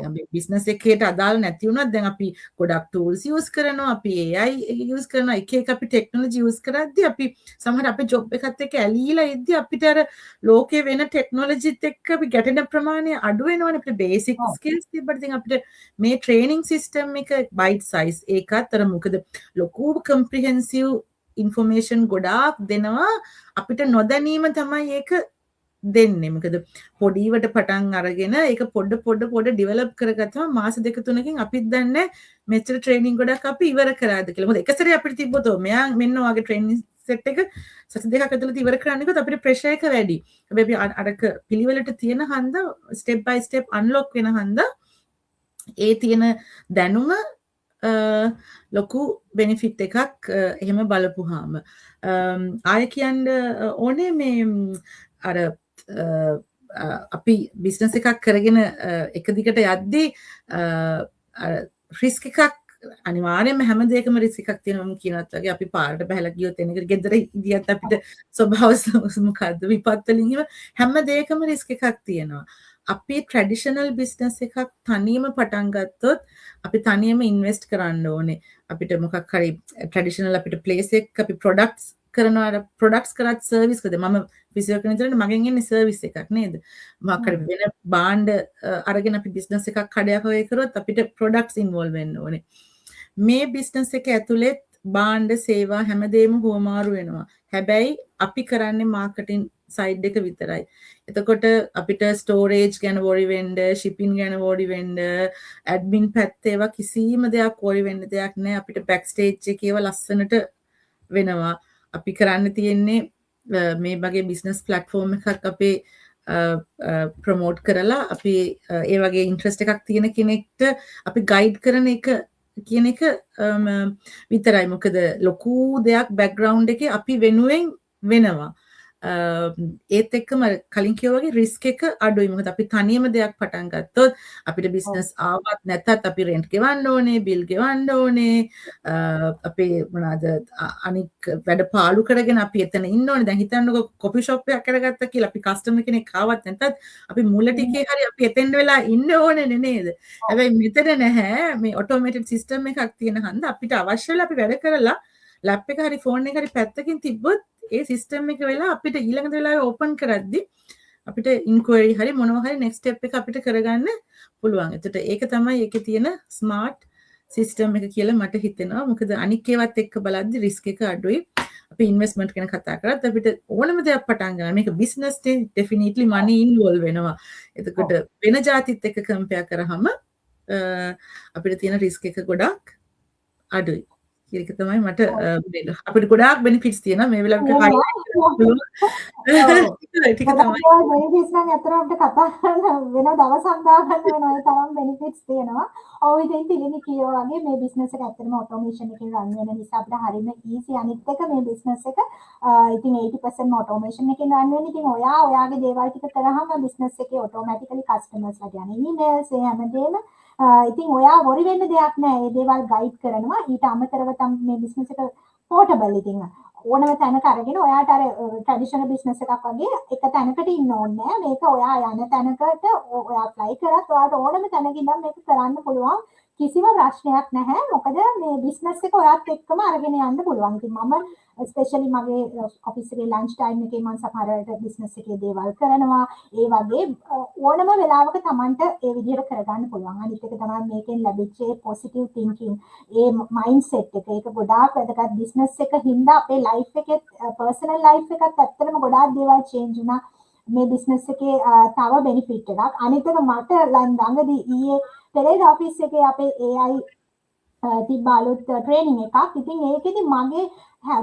Speaker 2: අපි බිස්නස් එකේට අදාළ නැති වුණත් දැන් අපි ගොඩක් tools use කරනවා, අපි AI use කරනවා, එක අපි ටෙක්නොලොජි use කරද්දී අපි සමහර අපේ job එකත් එක්ක ඇලීලා ඉද්දී අපිට අර ලෝකේ වෙන ටෙක්නොලොජිත් එක්ක අපි ගැටෙන ප්‍රමාණය අඩු වෙනවනේ. අපිට basic skills තිබ්බට ඉතින් අපිට මේ training system එක bite size ඒකත් අර මොකද ලොකු comprehensive information ගොඩාක් දෙනවා. අපිට නොදැනීම තමයි ඒක දෙන්නේ. මොකද පොඩිවට පටන් අරගෙන ඒක පොඩ ඩිවෙලොප් කරගත්තම මාස දෙක තුනකින් අපිත් දන්නේ මෙච්චර ට්‍රේනින් ගොඩක් අපි ඉවර කරාද කියලා. මොකද එක සැරේ අපිට තිබ්බොත් මෙයා මෙන්න වගේ ට්‍රේනින් සෙට් එක සති දෙකක් ඇතුළත ඉවර කරන්න කිව්වොත් අපිට ප්‍රෙෂර් එක වැඩි. හැබැයි අපි අරක පිළිවෙලට තියෙන හන්ද ස්ටෙප් බයි ස්ටෙප් අන්ලොක් වෙන හන්ද ඒ තියෙන දැනුම ලොකු බෙනිෆිට් එකක් එහෙම බලපුහාම ආය කියන්න ඕනේ මේ අර අපි බිස්නස් එකක් කරගෙන එක දිගට යද්දී රිස්ක් එකක් අනිවාර්යයෙන්ම හැම දෙයකම රිස්ක් එකක් තියෙනවා මම කියනත් වගේ අපි පාරට බහලා ගියොත් එනකට ගෙදර ඉදියත් අපිට ස්වභාව මොකද්ද විපත් වලින් හැම දෙයකම රිස්ක් එකක් තියෙනවා අපි ට්‍රැඩිෂනල් බිස්නස් එකක් තනියම පටන් ගත්තොත් අපි තනියම ඉන්වෙස්ට් කරන්න ඕනේ අපිට මොකක් හරි ට්‍රැඩිෂනල් අපිට ප්ලේස් එක අපි ප්‍රොඩක්ට්ස් කරනවා ප්‍රොඩක්ට්ස් කරත් සර්විස් කරද මම විසියෝ කරන විතරනේ මගෙන් එන්නේ සර්විස් එකක් නේද මොකක් හරි වෙන බාණ්ඩ අරගෙන අපි බිස්නස් එකක් කඩයක් වගේ කරොත් අපිට ප්‍රොඩක්ට්ස් ඉන්වෝල්ව් වෙන්න ඕනේ මේ බිස්නස් එක ඇතුළේ බාණ්ඩ සේවා හැමදේම හුවමාරු වෙනවා හැබැයි අපි කරන්නේ මාකටිං සයිඩ් එක විතරයි. එතකොට අපිට ස්ටෝරේජ් ගැන වොරි වෙන්න, shipping ගැන වොරි වෙන්න, ඇඩ්මින් පැත්තේ ඒවා කිසිම දෙයක් වොරි වෙන්න දෙයක් නැහැ. අපිට බෑක් ස්ටේජ් එකේ ඒවා ලස්සනට වෙනවා. අපි කරන්න තියෙන්නේ මේ වගේ බිස්නස් ප්ලැට්ෆෝම් එකක් අපේ ප්‍රොමෝට් කරලා අපි ඒ වගේ ඉන්ට්‍රස්ට් එකක් තියෙන කෙනෙක්ට අපි ගයිඩ් කරන එක කියන එක විතරයි. මොකද ලොකු දෙයක් බෑග්ග්‍රවුන්ඩ් එකේ අපි වෙනුවෙන් වෙනවා. ඒත් එක්කම කලින් කිව්වා වගේ රිස්ක් එක අඩුයි. මොකද අපි තනියම දෙයක් පටන් ගත්තොත් අපිට බිස්නස් ආවත් නැත්නම් අපි රෙන්ට් ගෙවන්න ඕනේ, බිල් ගෙවන්න ඕනේ. අපේ මොනවාද අනික් වැඩ පාලු කරගෙන අපි එතන ඉන්න ඕනේ. දැන් හිතන්නකෝ කොෆි ෂොප් එකක් කරගත්තා කියලා අපි කස්ටමර් කෙනෙක් ආවත් නැත්නම් අපි මුල ටිකේ හරි අපි එතෙන්ද වෙලා ඉන්න ඕනේ නේද? හැබැයි මෙතන නැහැ. මේ ඔටෝමේටඩ් සිස්ටම් එකක් තියෙන හන්ද අපිට අවශ්‍ය වෙලා අපි වැඩ කරලා ලැප් එක හරි ෆෝන් එක හරි පැත්තකින් තිබ්බොත් ඒ සිස්ටම් එක වෙලා අපිට ඊළඟ වෙලාවේ ඕපන් කරද්දි අපිට ඉන්ක්වයරි හරි මොනවා හරි නෙක්ස්ට් ස්ටෙප් එක අපිට කරගන්න පුළුවන්. එතකොට ඒක තමයි ඒකේ තියෙන ස්මාර්ට් සිස්ටම් එක කියලා මට හිතෙනවා. මොකද අනික් ඒවත් එක්ක බලද්දි රිස්ක් එක අඩුයි. අපි ඉන්වෙස්ට්මන්ට් ගැන කතා කරත් අපිට ඕනම දෙයක් පටන් ගන්න මේක බිස්නස් නේ ඩෙෆිනිට්ලි මනි ඉන්වෝල්ව් වෙනවා. එතකොට වෙන જાතිත් එක්ක කම්පෙයාර් කරාම අපිට තියෙන රිස්ක් එක ගොඩක් අඩුයි. ඒක තමයි මට අපිට ගොඩාක් බෙනිෆිට්ස් තියෙනවා මේ වෙලාවට
Speaker 1: ටික තමයි බෙනිෆිට්ස් නම් අතර අපිට කතා කරන්න වෙන දවසක් දාගන්න වෙනවා ඒ තරම් බෙනිෆිට්ස් තියෙනවා. ඔව් ඉතින් තිලිනි කියෝ වගේ මේ බිස්නස් එක ඇත්තටම ඔටෝමේෂන් එකෙන් රන් වෙන නිසා අපිට හරියම ඊසි අනිත් එක මේ බිස්නස් එක ඉතින් 80% ඔටෝමේෂන් එකෙන් රන් වෙන්නේ. ඉතින් ඔයාගේ දේවල් ටික කරාම බිස්නස් එකේ ඔටෝමැටිකලි කස්ටමර්ස්ලාට යන ඊමේල්ස් ඒ හැමදේම ඉතින් ඔයා වොරි වෙන්න දෙයක් නැහැ. මේ දේවල් ගයිඩ් කරනවා. ඊට අමතරව තමයි මේ බිස්නස් එක පෝටබල් ඉතින් ඕනම තැනක අරගෙන ඔයාට අර ට්‍රැඩිෂනල් බිස්නස් එකක් වගේ එක තැනකට ඉන්න ඕනේ නැහැ. මේක ඔයා යන තැනකට ඔයා ඇප්ලයි කරත් ඔයාට ඕනම තැනක ඉඳන් මේක කරන්න පුළුවන්. කිසිම ප්‍රශ්නයක් නැහැ. මොකද මේ බිස්නස් එක ඔයාත් එක්කම අරගෙන යන්න පුළුවන්. ඉතින් මම ස්පෙෂලි මගේ ඔෆිස් එකේ ලන්ච් ටයිම් එකේ මම සමහරවිට බිස්නස් එකේ දේවල් කරනවා. ඒ වගේ ඕනම වෙලාවක Tamanට ඒ විදිහට කරගන්න පුළුවන්. අනිත් එක තමයි මේකෙන් ලැබිච්ච පොසිටිව් තින්කින් ඒ මයින්ඩ් සෙට් එක. ඒක ගොඩාක් වැදගත් බිස්නස් එක හින්දා අපේ ලයිෆ් එකේ පර්සනල් ලයිෆ් එකත් ඇත්තටම ගොඩාක් දේවල් චේන්ජ් වුණා. මේ බිස්නස් එකේ තව බෙනිෆිට් එකක්. අනිත් එක මට ළඟදී ඊයේ පෙරේද ඔෆිස් එකේ අපේ AI තිබ්බ අලුත් ට්‍රේනින් එකක්. ඉතින් ඒකෙදි මගේ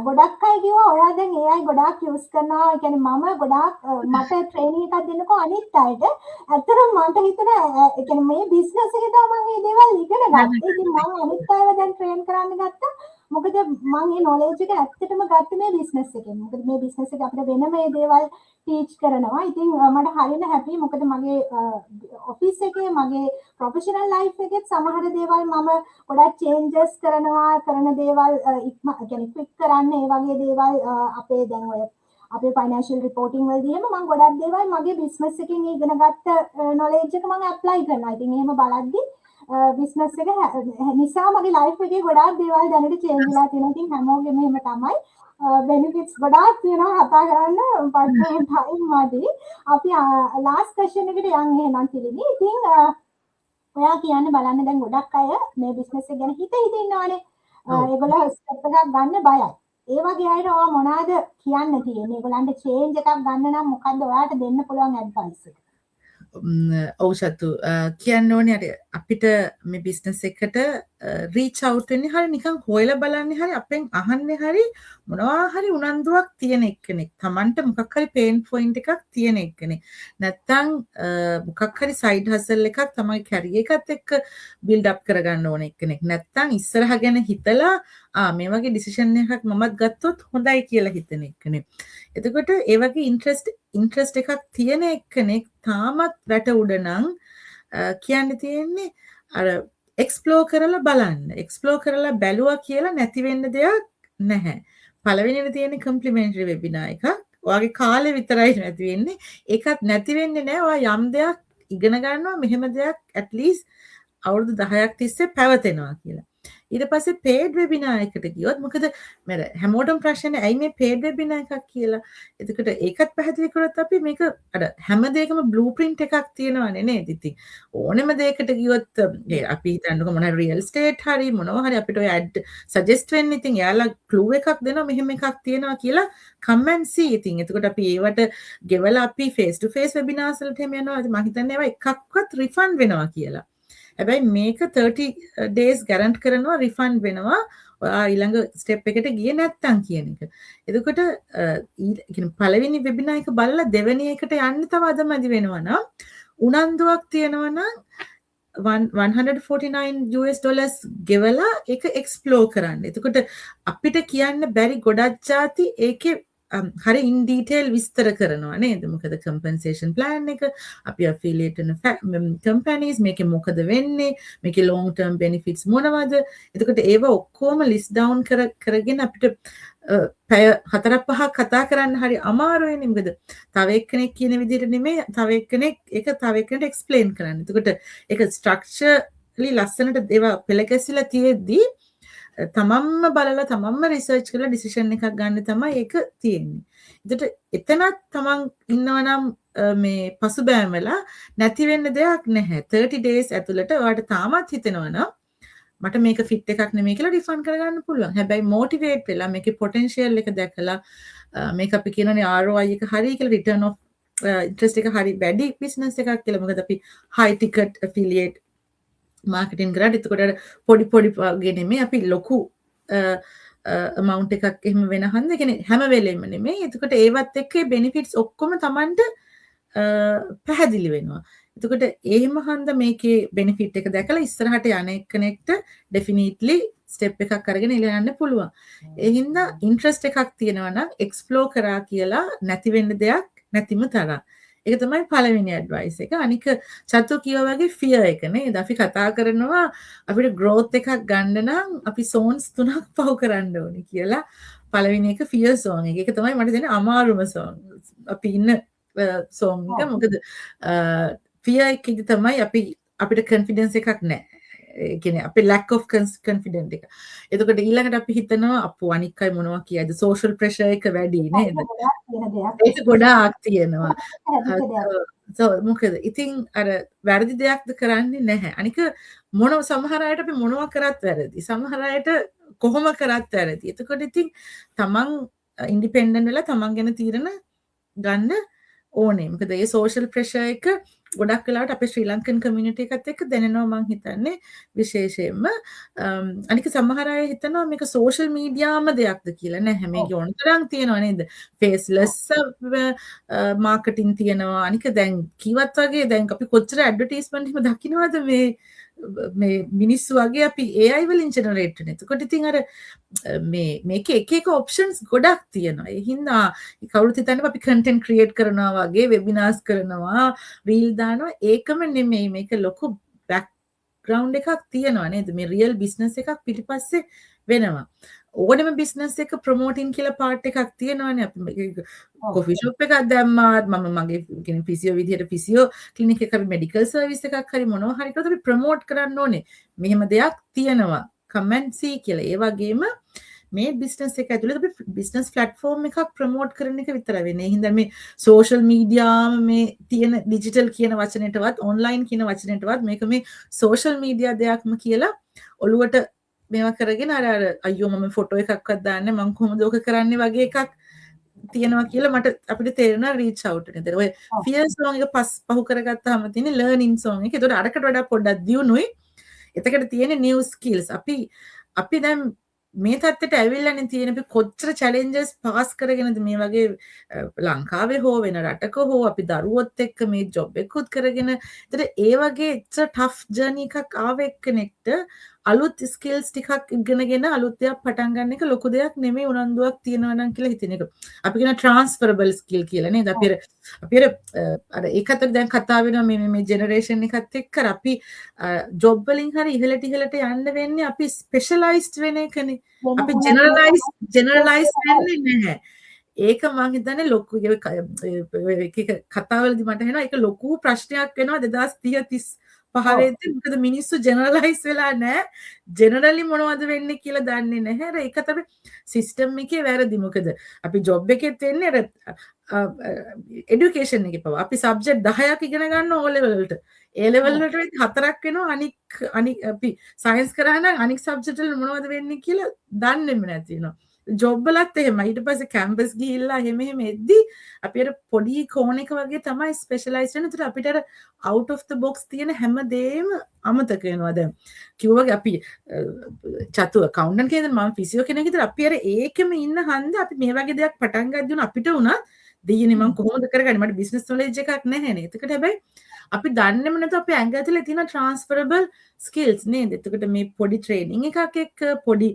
Speaker 1: ගොඩක් අය කිව්වා ඔයා දැන් AI ගොඩාක් යූස් කරනවා. ඒ කියන්නේ මම ගොඩාක් මට ට්‍රේනින් එකක් දෙන්නකෝ අනිත් අයට. ඇත්තටම මට හිතුණා ඒ කියන්නේ මේ බිස්නස් එකේ තමයි මම මේ දේවල් ඉගෙන ගත්තා. ඉතින් මම අනිත් අයව දැන් ට්‍රේන් කරන්න ගත්තා. මොකද මම මේ නොලෙජ් එක ඇත්තටම ගත්තේ මේ බිස්නස් එකෙන්. මොකද මේ බිස්නස් එක අපිට වෙන මේ දේවල් ටීච් කරනවා. ඉතින් මට හරියම හැපි. මොකද මගේ ඔෆිස් එකේ මගේ ප්‍රොෆෙෂනල් ලයිෆ් එකේ සමහර දේවල් මම ගොඩක් චේන්ජස් කරනවා. කරන දේවල් කියන්නේ ක්වික් කරන්න ඒ වගේ දේවල් අපේ දැන් ඔය අපේ ෆයිනෑන්ෂියල් රිපෝටින් වලදී එහෙම මම ගොඩක් දේවල් මගේ බිස්නස් එකෙන් ඉගෙනගත්ත නොලෙජ් එක මම ඇප්ලයි කරනවා. ඉතින් එහෙම බලද්දි බිස්නස් එක නිසා මගේ ලයිෆ් එකේ ගොඩාක් දේවල් දැනට චේන්ජ් වෙලා තියෙනවා. ඉතින් හැමෝගෙම එහෙම තමයි benefits ගොඩාක් තියෙනවා කතා කරන්න but time මදි. අපි last question එකට යන් එහෙනම් තිලිනි. ඉතින් ඔයා කියන්න බලන්න දැන් ගොඩක් අය මේ බිස්නස් එක ගැන හිත ඉන්නවානේ. ඒගොල්ලෝ ස්ටෙප් එකක් ගන්න බයයි. ඒ වගේ අයට ඔයා මොනවාද කියන්න තියෙන්නේ? ඒගොල්ලන්ට චේන්ජ් එකක් ගන්න නම් මොකද්ද ඔයාට දෙන්න පුළුවන් ඇඩ්වයිස් එක?
Speaker 2: ඔව් සතු කියන්න ඕනේ අපිට මේ බිස්නස් එකට රීච් අවුට් වෙන්නේ හරි නිකන් හොයලා බලන්නේ හරි අපෙන් අහන්නේ හරි මොනවා හරි උනන්දුවක් තියෙන එක්කෙනෙක්. Tamanට මොකක් හරි පේන් පොයින්ට් එකක් තියෙන එක්කෙනෙක්. නැත්තම් මොකක් හරි සයිඩ් හසල් එකක් තමයි කැරියර් එකත් එක්ක බිල්ඩ් අප් කරගන්න ඕන එක්කෙනෙක්. නැත්තම් ඉස්සරහ ගැන හිතලා මේ වගේ ඩිසිෂන් එකක් මමත් ගත්තොත් හොඳයි කියලා හිතන එක්කෙනෙක්. එතකොට ඒ වගේ ඉන්ට්‍රස්ට් එකක් තියෙන එක්කෙනෙක් තාමත් වැට උඩ නම් කියන්න තියෙන්නේ අර එක්ස්ප්ලෝර් කරලා බලන්න. එක්ස්ප්ලෝර් කරලා බැලුවා කියලා නැති වෙන්න දෙයක් නැහැ. පළවෙනිට තියෙන කම්ප්ලිමෙන්ටරි වෙබිනාර් එකක්. ඔයාගේ කාලේ විතරයි නැති වෙන්නේ. ඒකත් නැති වෙන්නේ නැහැ. ඔයා යම් දෙයක් ඉගෙන ගන්නවා මෙහෙම දෙයක් at least අවුරුදු 10ක් තිස්සේ පැවතෙනවා කියලා. ඊට පස්සේ paid webinar එකට ගියොත් මොකද මම හැමෝටම ප්‍රශ්නේ ඇයි මේ paid webinar එකක් කියලා. එතකොට ඒකත් පැහැදිලි කරොත් අපි මේක අර හැම දෙයකම blueprint එකක් තියෙනවනේ නේද? ඉතින් ඕනෙම දෙයකට ගියොත් අපි හිතන්නකො මොන හරි real estate හරි මොනවා හරි අපිට ඔය ad suggest වෙන්නේ ඉතින් එයාලා clue එකක් දෙනවා මෙහෙම එකක් තියෙනවා කියලා come and see. ඉතින් එතකොට අපි ඒවට ගෙවලා අපි face to face webinars වලට එහෙම යනවා. ඉතින් මම හිතන්නේ ඒවා එකක්වත් refund වෙනවා කියලා. හැබැයි මේක 30 days guarantee කරනවා refund වෙනවා ඔයා ඊළඟ step එකට ගියේ නැත්තම් කියන එක. එතකොට කියන්නේ පළවෙනි webinar එක බලලා දෙවෙනි එකට යන්න තව අදමැදි වෙනවා නම් උනන්දුවක් තියෙනවා නම් $149 ගෙවලා ඒක එක්ස්ප්ලෝර් කරන්න. එතකොට අපිට කියන්න බැරි ගොඩක් જાති ඒකේ හරි ඉන් ඩීටේල් විස්තර කරනවා නේද? මොකද කම්පෙන්සේෂන් ප්ලෑන් එක අපි affiliate වෙන companies මේකේ මොකද වෙන්නේ? මේකේ long term benefits මොනවද? එතකොට ඒව ඔක්කොම list down කරගෙන අපිට පැය 4-5ක් කතා කරන්න හරි අමාරුයිනේ. මොකද තව එක්කෙනෙක් කියන විදිහට නෙමෙයි තව එක්කෙනෙක් ඒක තව එක්කෙනෙක්ට explain කරන්න. එතකොට ඒක structurally ලස්සනට ඒවා පෙළ ගැසිලා තියෙද්දි තමන්ම බලලා තමන්ම රිසර්ච් කරලා ඩිසිෂන් එකක් ගන්න තමයි ඒක තියෙන්නේ. එතකොට එතනත් තමන් ඉන්නවා නම් මේ පසුබෑම වෙලා නැති වෙන්න දෙයක් නැහැ. 30 days ඇතුළත ඔයාලට තාමත් හිතෙනවා නම් මට මේක ෆිට් එකක් නෙමෙයි කියලා රිෆන්ඩ් කරගන්න පුළුවන්. හැබැයි මොටිවේට් වෙලා මේකේ පොටෙන්ෂියල් එක දැකලා මේක අපි කියනනේ ROI එක හරිය කියලා රිටර්න් ඔෆ් ඉන්ට්‍රස්ට් එක හරිය වැඩි බිස්නස් එකක් කියලා. මොකද අපි හයි ටිකට් ඇෆිලියේට් මාර්කටින් කරාට එතකොට පොඩි වගේ නෙමෙයි අපි ලොකු amount එකක් එහෙම වෙන හන්ද කියන්නේ හැම වෙලෙම නෙමෙයි. එතකොට ඒවත් එක්ක benefits ඔක්කොම Tamanට පැහැදිලි වෙනවා. එතකොට එහෙම හන්ද මේකේ benefit එක දැකලා ඉස්සරහට යන එක්කෙනෙක්ට definitely step එකක් අරගෙන ඉලයන්න පුළුවන්. ඒ හින්දා interest එකක් තියෙනවා නම් explore කරා කියලා නැති වෙන්න දෙයක් නැතිම තරම්. ඒක තමයි පළවෙනි ඇඩ්වයිස් එක. අනික චතු කියවා වගේ ෆියර් එක නේද? අපි කතා කරනවා අපිට growth එකක් ගන්න නම් අපි zones 3ක් පහු කරන්න ඕනේ කියලා. පළවෙනි එක fear zone එක. ඒක තමයි මට දෙන්නේ අමාරුම zone. අපි ඉන්න zone එක. මොකද fear එකේදී තමයි අපිට confidence එකක් නැහැ. ඒ කියන්නේ අපේ lack of confidence එක. එතකොට ඊළඟට අපි හිතනවා අපෝ අනික් අය මොනවා කියයිද? social pressure එක වැඩි නේද? ඒක ගොඩාක් තියෙනවා. මොකද ඉතින් අර වැරදි දෙයක්ද කරන්නේ නැහැ. අනික සමහර අයට අපි මොනවා කරත් වැරදි. සමහර අයට කොහොම කරත් වැරදි. එතකොට ඉතින් තමන් ඉන්ඩිපෙන්ඩන්ට් වෙලා තමන් ගැන තීරණ ගන්න ඕනේ. මොකද මේ social pressure එක ගොඩක් වෙලාවට අපේ ශ්‍රී ලංකන් කමියුනිටි එකත් එක්ක දැනෙනවා මං හිතන්නේ විශේෂයෙන්ම. අනික සමහර අය හිතනවා මේක සෝෂල් මීඩියාම දෙයක්ද කියලා. නැහැ මේක ඕන තරම් තියෙනවා නේද? ෆේස්ලස් මාකටිං තියෙනවා. අනික දැන් කිව්වත් වගේ දැන් අපි කොච්චර ඇඩ්වර්ටයිස්මන්ට් එහෙම දකින්නවද මේ මිනිස්සු වගේ අපි AI වලින් ජෙනරේට් වෙන. එතකොට ඉතින් අර මේකේ එක ඔප්ෂන්ස් ගොඩක් තියෙනවා. ඒ හින්දා කවුරුත් හිතන්නේ අපි කන්ටෙන්ට් ක්‍රියේට් කරනවා වගේ වෙබිනාර්ස් කරනවා රීල් දානවා ඒකම නෙමෙයි. මේක ලොකු බෑක්ග්‍රවුන්ඩ් එකක් තියෙනවා නේද? මේ රියල් බිස්නස් එකක් පිටිපස්සේ වෙනවා. ඕනෙම බිස්නස් එක ප්‍රොමෝටින් කියලා පාර්ට් එකක් තියෙනවානේ. අපි කොෆි ෂොප් එකක් දැම්මාත් මම මගේ කියන්නේ ෆිසියෝ විදියට ෆිසියෝ ක්ලිනික් එකක් අපි මෙඩිකල් සර්විස් එකක් හරි මොනවා හරි කරලා අපි ප්‍රොමෝට් කරන්න ඕනේ. මෙහෙම දෙයක් තියෙනවා. come and see කියලා. ඒ වගේම මේ බිස්නස් එක ඇතුළේ අපි බිස්නස් ප්ලැට්ෆෝම් එකක් ප්‍රොමෝට් කරන එක විතරයි වෙන්නේ. ඒ හින්දා මේ සෝෂල් මීඩියාම මේ තියෙන ඩිජිටල් කියන වචනයටවත් ඔන්ලයින් කියන වචනයටවත් මේක මේ සෝෂල් මීඩියා දෙයක්ම කියලා ඔළුවට මේවා කරගෙන අර අයියෝ මම ෆොටෝ එකක්වත් දාන්නේ මම කොහොමද ඕක කරන්නේ වගේ එකක් තියෙනවා කියලා මට අපිට තේරෙනවා රීච් අවුට් එක. ඔය ෆියර් සෝන් එක පහු කරගත්තාම තියෙන ලර්නින් සෝන් එක. ඒතකොට අරකට වඩා පොඩ්ඩක් දියුණුයි. එතකට තියෙන new skills අපි දැන් මේ තත්ත්වයට ඇවිල්ලානේ තියෙන අපි කොච්චර challenges පාස් කරගෙනද මේ වගේ ලංකාවේ හෝ වෙන රටක හෝ අපි දරුවොත් එක්ක මේ ජොබ් එකකුත් කරගෙන ඒතර ඒ වගේ it's a tough journey එකක් ආව එක්කෙනෙක්ට අලුත් ස්කිල්ස් ටිකක් ඉගෙනගෙන අලුත් දෙයක් පටන් ගන්න එක ලොකු දෙයක් නෙමෙයි උනන්දුවක් තියෙනවා නම් කියලා හිතෙන එක. අපි කියන transferable skill කියලා නේද? අපි අර ඒකත් දැන් කතා වෙනවා මේ ජෙනරේෂන් එකත් එක්ක අපි ජොබ් වලින් හරි ඉහළට යන්න වෙන්නේ අපි ස්පෙෂලායිස්ඩ් වෙන එකනේ. අපි ජෙනරලයිස් වෙන්නේ නැහැ. ඒක මං හිතන්නේ ලොකු කතාවලදී මට එනවා ඒක ලොකු ප්‍රශ්නයක් වෙනවා 2030 35 මොකද මිනිස්සු ජෙනරලයිස් වෙලා නැහැ. ජෙනරලි මොනවද වෙන්නේ කියලා දන්නේ නැහැ. ඒක තමයි සිස්ටම් එකේ වැරදි. මොකද අපි ජොබ් එකෙත් වෙන්නේ අර এডুকেෂන් එකේ පව. අපි සබ්ජෙක්ට් 10ක් ඉගෙන ගන්න O level වලට. A level වලට 4ක් වෙනවා. අනික් අපි සයන්ස් කරා නම් අනික් සබ්ජෙක්ට් වල මොනවද වෙන්නේ කියලා දන්නේම නැති වෙනවා. ජොබ් වලත් එහෙම ඊට පස්සේ කැම්පස් ගිහිල්ලා එහෙම එද්දි අපි අර පොඩි කෝන් එක වගේ තමයි ස්පෙෂලායිස් වෙන්නේ. ඒතර අපිට අර out of the box තියෙන හැම දෙයක්ම අමතක වෙනවා. දැන් කිව්වා අපි චතු accountant කෙනෙක් මම ෆිසියෝ කෙනෙක් විතර අපි අර ඒකෙම ඉන්න හන්ද අපි මේ වගේ දෙයක් පටන් ගද්දී උන අපිට උනත් දෙයියනේ මම කොහොමද කරගන්නේ මට බිස්නස් නොලෙජ් එකක් නැහැනේ. එතකොට හැබැයි අපි දන්නේම නැතුව අපේ ඇඟ ඇතුලේ තියෙන transferable skills නේද? එතකොට මේ පොඩි training එකක් එක්ක පොඩි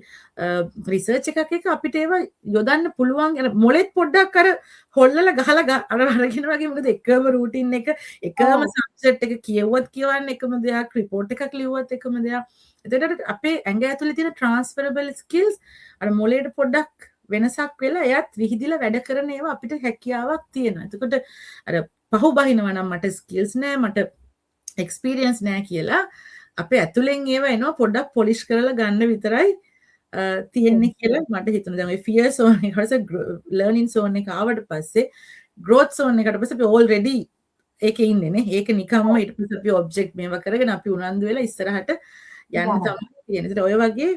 Speaker 2: research එකක් එක්ක අපිට ඒව යොදන්න පුළුවන්. මොලෙත් පොඩ්ඩක් අර හොල්ලලා ගහලා අරගෙන වගේ මොකද එකම routine එක එකම subject එක කියවුවත් කියවන්න එකම දෙයක් report එකක් ලියුවත් එකම දෙයක්. එතකොට අපේ ඇඟ ඇතුලේ තියෙන transferable skills අර මොලේට පොඩ්ඩක් වෙනසක් වෙලා එයත් විහිදිලා වැඩ කරන ඒවා අපිට හැකියාවක් තියෙනවා. එතකොට අර පහු බහිනවා නම් මට ස්කිල්ස් නෑ මට එක්ස්පීරියන්ස් නෑ කියලා අපේ ඇතුලෙන් ඒවා එනවා පොඩ්ඩක් පොලිෂ් කරලා ගන්න විතරයි තියෙන්නේ කියලා මට හිතුණා. දැන් ඔය ෆියර් සෝන් එක හරස ලර්නින් සෝන් එක ආවට පස්සේ growth සෝන් එකට පස්සේ අපි already ඒකේ ඉන්නේ නේ. ඒක නිකම්ම ඊට පස්සේ අපි ඔබ්ජෙක්ට් මේවා කරගෙන අපි උනන්දු වෙලා ඉස්සරහට යන්න තමයි තියෙන්නේ. ඒත් ඔය වගේ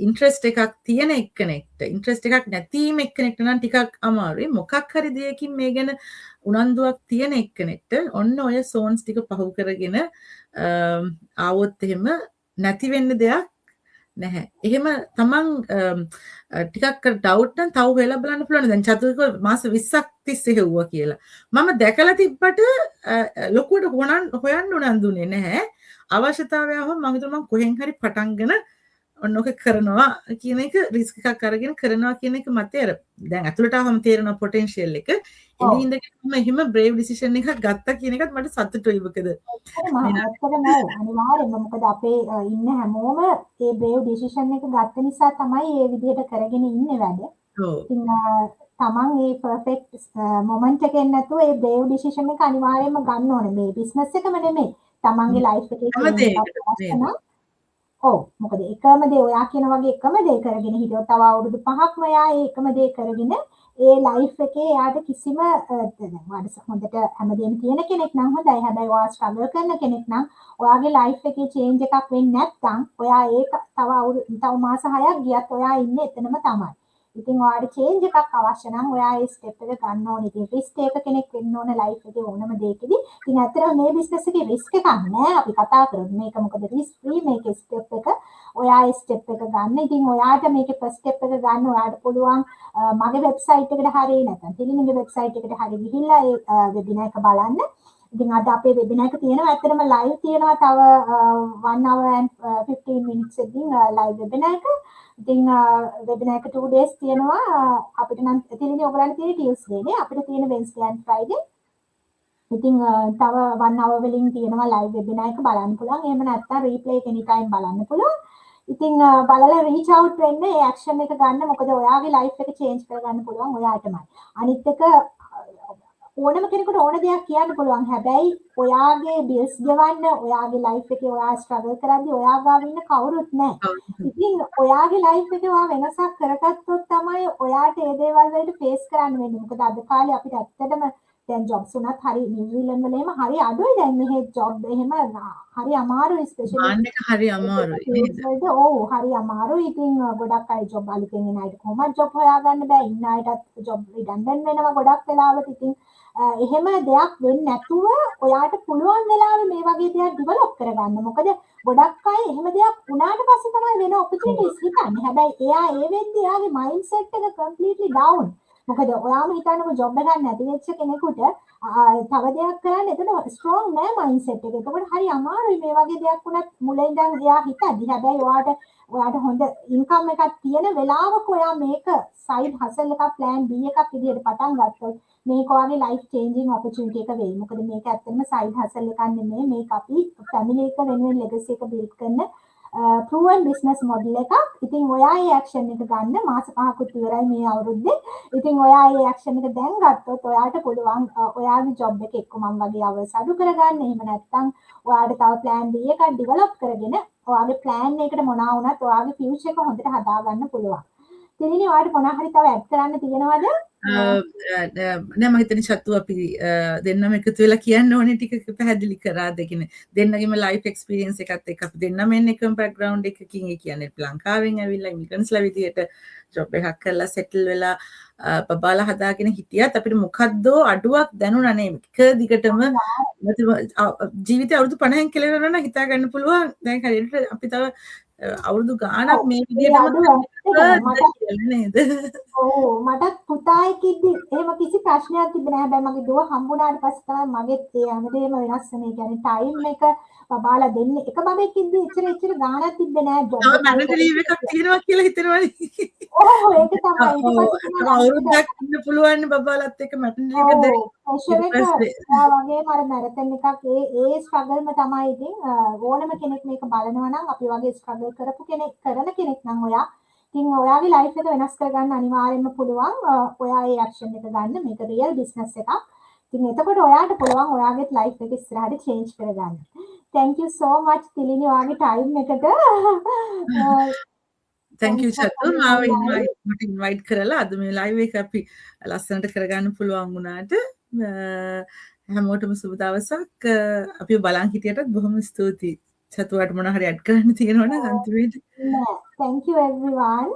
Speaker 2: ඉන්ට්‍රස්ට් එකක් තියෙන එක්කෙනෙක්ට ඉන්ට්‍රස්ට් එකක් නැතිම එක්කෙනෙක්ට නම් ටිකක් අමාරුයි. මොකක් හරි දෙයකින් මේ ගැන උනන්දුවක් තියෙන එක්කෙනෙක්ට ඔන්න ඔය සෝන්ස් ටික පහු කරගෙන ආවොත් එහෙම නැති වෙන්න දෙයක් නැහැ. එහෙම තමන් ටිකක් ඩවුට් නම් තව වෙලා බලන්න පුළුවන්. දැන් චතුරික මාස 20ක් තිස්සේ හෙව්වා කියලා. මම දැකලා තිබ්බට ලොකුවට හොයන්න උනන්දුනේ නැහැ. අවශ්‍යතාවය ආවම මම හිතුවා මම කොහෙන් හරි පටන්ගෙන ඔන්න ඔක කරනවා කියන එක රිස්ක් එකක් අරගෙන කරනවා කියන එක මතය අර දැන් ඇතුළට ආවම තේරෙන පොටෙන්ෂියල් එක ඉඳි ඉඳගෙන එහෙම බ්‍රේව් ඩිසිෂන් එකක් ගත්තා කියන එකත් මට සතුටුයි මොකද
Speaker 1: අනිවාර්යෙන්ම මොකද අපේ ඉන්න හැමෝම ඒ බ්‍රේව් ඩිසිෂන් එක ගත්ත නිසා තමයි මේ විදිහට කරගෙන ඉන්නේ වැඩ. ඉතින් තමන් මේ පර්ෆෙක්ට් මොමන්ට් එකෙන් නැතුව ඒ බ්‍රේව් ඩිසිෂන් එක අනිවාර්යෙන්ම ගන්න ඕනේ. මේ බිස්නස් එකම නෙමෙයි. තමන්ගේ ලයිෆ් එකේ මොකද එකම දේ ඔයා කියන වගේ එකම දේ කරගෙන හිටියොත් තව අවුරුදු 5ක්ම එයා ඒ එකම දේ කරගෙන ඒ ලයිෆ් එකේ එයාට කිසිම හොඳට හැමදේම තියෙන කෙනෙක් නම් හොඳයි. හැබැයි ඔයා ස්ට්‍රගල් කරන කෙනෙක් නම් ඔයාගේ ලයිෆ් එකේ චේන්ජ් එකක් වෙන්නේ නැත්නම් ඔයා ඒක තව මාස 6ක් ගියත් ඔයා ඉන්නේ එතනම තමයි. ඉතින් ඔයාට චේන්ජ් එකක් අවශ්‍ය නම් ඔයා ඒ ස්ටෙප් එක ගන්න ඕනේ. ඉතින් රිස්ක් ටේකර් කෙනෙක් වෙන්න ඕන ලයිෆ් එකේ ඕනම දෙයකදී. ඉතින් ඇත්තටම මේ බිස්නස් එකේ රිස්ක් එකක් නෑ. අපි කතා කරමු මේක මොකද රිස්ක් ෆ්‍රී මේකේ ස්ටෙප් එක. ඔයා ඒ ස්ටෙප් එක ගන්න. ඉතින් ඔයාට මේකේ ෆස්ට් ස්ටෙප් එක ගන්න ඔයාට පුළුවන් මගේ වෙබ්සයිට් එකට හරිය නැත්නම් තිලින්ගේ වෙබ්සයිට් එකට හරිය ගිහිල්ලා ඒ වෙබිනාර් එක බලන්න. ඉතින් අද අපේ වෙබිනාර් එක තියෙනවා ඇත්තටම ලයිව් තියෙනවා තව 1 hour and 15 minutes එකකින් ලයිව් වෙබිනාර් එක. ඉතින් වෙබිනාර් එක 2 days තියෙනවා අපිට නම් තිලිනේ ඔයගලන්ට තියෙන Tuesday නේ අපිට තියෙන Wednesday and Friday. ඉතින් තව 1 hour වලින් තියෙනවා ලයිව් වෙබිනාර් එක බලන්න පුළුවන්. එහෙම නැත්නම් රීප්ලේ එක anytime බලන්න පුළුවන්. ඉතින් බලලා රීච් අවුට් වෙන්න ඒ ඇක්ෂන් එක ගන්න. මොකද ඔයාගේ ලයිෆ් එක චේන්ජ් කරගන්න පුළුවන් ඔයාටමයි. අනිත් එක ඕනම කෙනෙකුට ඕන දෙයක් කියන්න පුළුවන්. හැබැයි ඔයාගේ බිල්ස් ගෙවන්න, ඔයාගේ ලයිෆ් එකේ ඔයා ස්ට්‍රගල් කරද්දී ඔයා ගාව ඉන්න කවුරුත් නැහැ. ඉතින් ඔයාගේ ලයිෆ් එකේ ඔයා වෙනසක් කරගත්තොත් තමයි ඔයාට ඒ දේවල් වලට ෆේස් කරන්න වෙන්නේ. මොකද අද කාලේ අපිට ඇත්තටම දැන් ජොබ්ස් උනත් හරි නිව්සීලන්ත වල එහෙම හරි අඩුයි දැන් මෙහෙ ජොබ් එහෙම හරි අමාරුයි ස්පෙෂලි
Speaker 2: මාන්න එක හරි අමාරුයි නේද?
Speaker 1: ඔව් හරි අමාරුයි. ඉතින් ගොඩක් අය ජොබ් අලුතෙන් එන අයට කොහොමද ජොබ් හොයාගන්න බෑ. ඉන්න අයටත් ජොබ් රිඩන්ඩන්ට් වෙනවා ගොඩක් වෙලාවට. ඉතින් එහෙම දෙයක් වෙන්නේ නැතුව ඔයාට පුළුවන් වෙලාවෙ මේ වගේ දෙයක් ඩිවෙලොප් කරගන්න. මොකද ගොඩක් අය එහෙම දෙයක් වුණාට පස්සේ තමයි වෙන ඔපචුනිටිස් හිතන්නේ. හැබැයි එයා ඒ වෙද්දී එයාගේ මයින්ඩ් සෙට් එක කම්ප්ලීට්ලි ඩවුන්. මොකද ඔයාම හිතන්නකො ජොබ් එකක් නැති වෙච්ච කෙනෙකුට තව දෙයක් කරන්න එතන ස්ට්‍රෝං නෑ මයින්ඩ් සෙට් එක. ඒකෝට හරි අමාරුයි මේ වගේ දෙයක් වුණත් මුලින් ඉඳන් එයා හිතද්දි. හැබැයි ඔයාට හොඳ ඉන්කම් එකක් තියෙන වෙලාවක ඔයා මේක සයිඩ් හසල් එකක් ප්ලෑන් B එකක් විදිහට පටන් ගත්තොත් මේක ඔයාගේ ලයිෆ් චේන්ජින් ඔපචුනිටි එක වෙයි. මොකද මේක ඇත්තටම සයිඩ් හසල් එකක් නෙමෙයි. මේක අපි ෆැමිලි එක වෙනුවෙන් ලෙගසි එක බිල්ඩ් කරන proven business model එකක්. ඉතින් ඔයා ඒ ඇක්ෂන් එක ගන්න මාස 5කුත් ඉවරයි මේ අවුරුද්දේ. ඉතින් ඔයා ඒ ඇක්ෂන් එක දැන් ගත්තොත් ඔයාට පුළුවන් ඔයාගේ ජොබ් එක එක්ක මම වගේ අවර්ස් අඩු කරගන්න. එහෙම නැත්නම් ඔයාට තව plan B එකක් ඩෙවලොප් කරගෙන ඔයාගේ plan එකට මොනවා වුණත් ඔයාගේ future එක හොඳට හදාගන්න පුළුවන්. ඉතින් ඔයාට මොනවා හරි තව ඇඩ් කරන්න තියෙනවද?
Speaker 2: නෑ මම හිතන්නේ චතු අපි දෙන්නම එකතු වෙලා කියන්න ඕනේ ටික පැහැදිලි කරා දෙකින දෙන්නගේම ලයිෆ් එක්ස්පීරියන්ස් එකත් එක්ක අපි දෙන්නම එන්නේ එකම බෑග්ග්‍රවුන්ඩ් එකකින් ඒ කියන්නේ ලංකාවෙන් ඇවිල්ලා ඉමිග්‍රන්ට්ස්ලා විදියට ජොබ් එකක් කරලා සෙටල් වෙලා බබාලා හදාගෙන හිටියත් අපිට මොකද්ද අඩුවක් දැනුණා නේ එක දිගටම ජීවිතය අවුරුදු 50න් කෙලවෙනවා නම් හිතා ගන්න පුළුවන් දැන් හරියට අපි තව අවුරුදු ගාණක් මේ විදිහටම නේද?
Speaker 1: ඔව් මටත් පුතා එක්කදී එහෙම කිසි ප්‍රශ්නයක් තිබුණේ නැහැ. හැබැයි මගේ දුව හම්බුනාට පස්සේ තමයි මගෙත් ඒ හැමදේම වෙනස් වෙන්නේ. ඒ කියන්නේ ටයිම් එක බබාලා දෙන්නේ එක බබෙක් ඉද්දි එච්චර ගාණක් තිබ්බේ නැහැ. ජොබ්
Speaker 2: එක මැටර්නිටි ලීව් එකක් තියෙනවා කියලා හිතනවනේ.
Speaker 1: ඔව් ඒක තමයි. ඊට පස්සේ
Speaker 2: අවුරුද්දක් ඉන්න පුළුවන් බබාලත් එක්ක මැටර්නිටි එක දැන්
Speaker 1: වගේම අර මැරතන් එකක් ඒ ස්ට්‍රගල්ම තමයි. ඉතින් ඕනම කෙනෙක් මේක බලනවා නම් අපි වගේ ස්ට්‍රගල් කරපු කෙනෙක් කරන කෙනෙක් නම් ඔයා ඉතින් ඔයාගේ ලයිෆ් එක වෙනස් කරගන්න අනිවාර්යෙන්ම පුළුවන්. ඔයා ඒ ඇක්ෂන් එක ගන්න. මේක රියල් බිස්නස් එකක්. ඉතින් එතකොට ඔයාට පුළුවන් ඔයාගේ ලයිෆ් එක ඉස්සරහට චේන්ජ් කරගන්න. thank you so much Thilini ඔයාගේ ටයිම් එකට.
Speaker 2: thank you චතු මාව ඉන්වයිට් කරලා අද මේ ලයිව් එක අපි ලස්සනට කරගන්න පුළුවන් වුණාට හැමෝටම සුබ දවසක්. අපි බලන් හිටියටත් බොහොම ස්තුතියි. චතුවට මොන හරි ඇඩ් කරන්න තියෙනවනම් අන්තිමේදී.
Speaker 1: thank you everyone.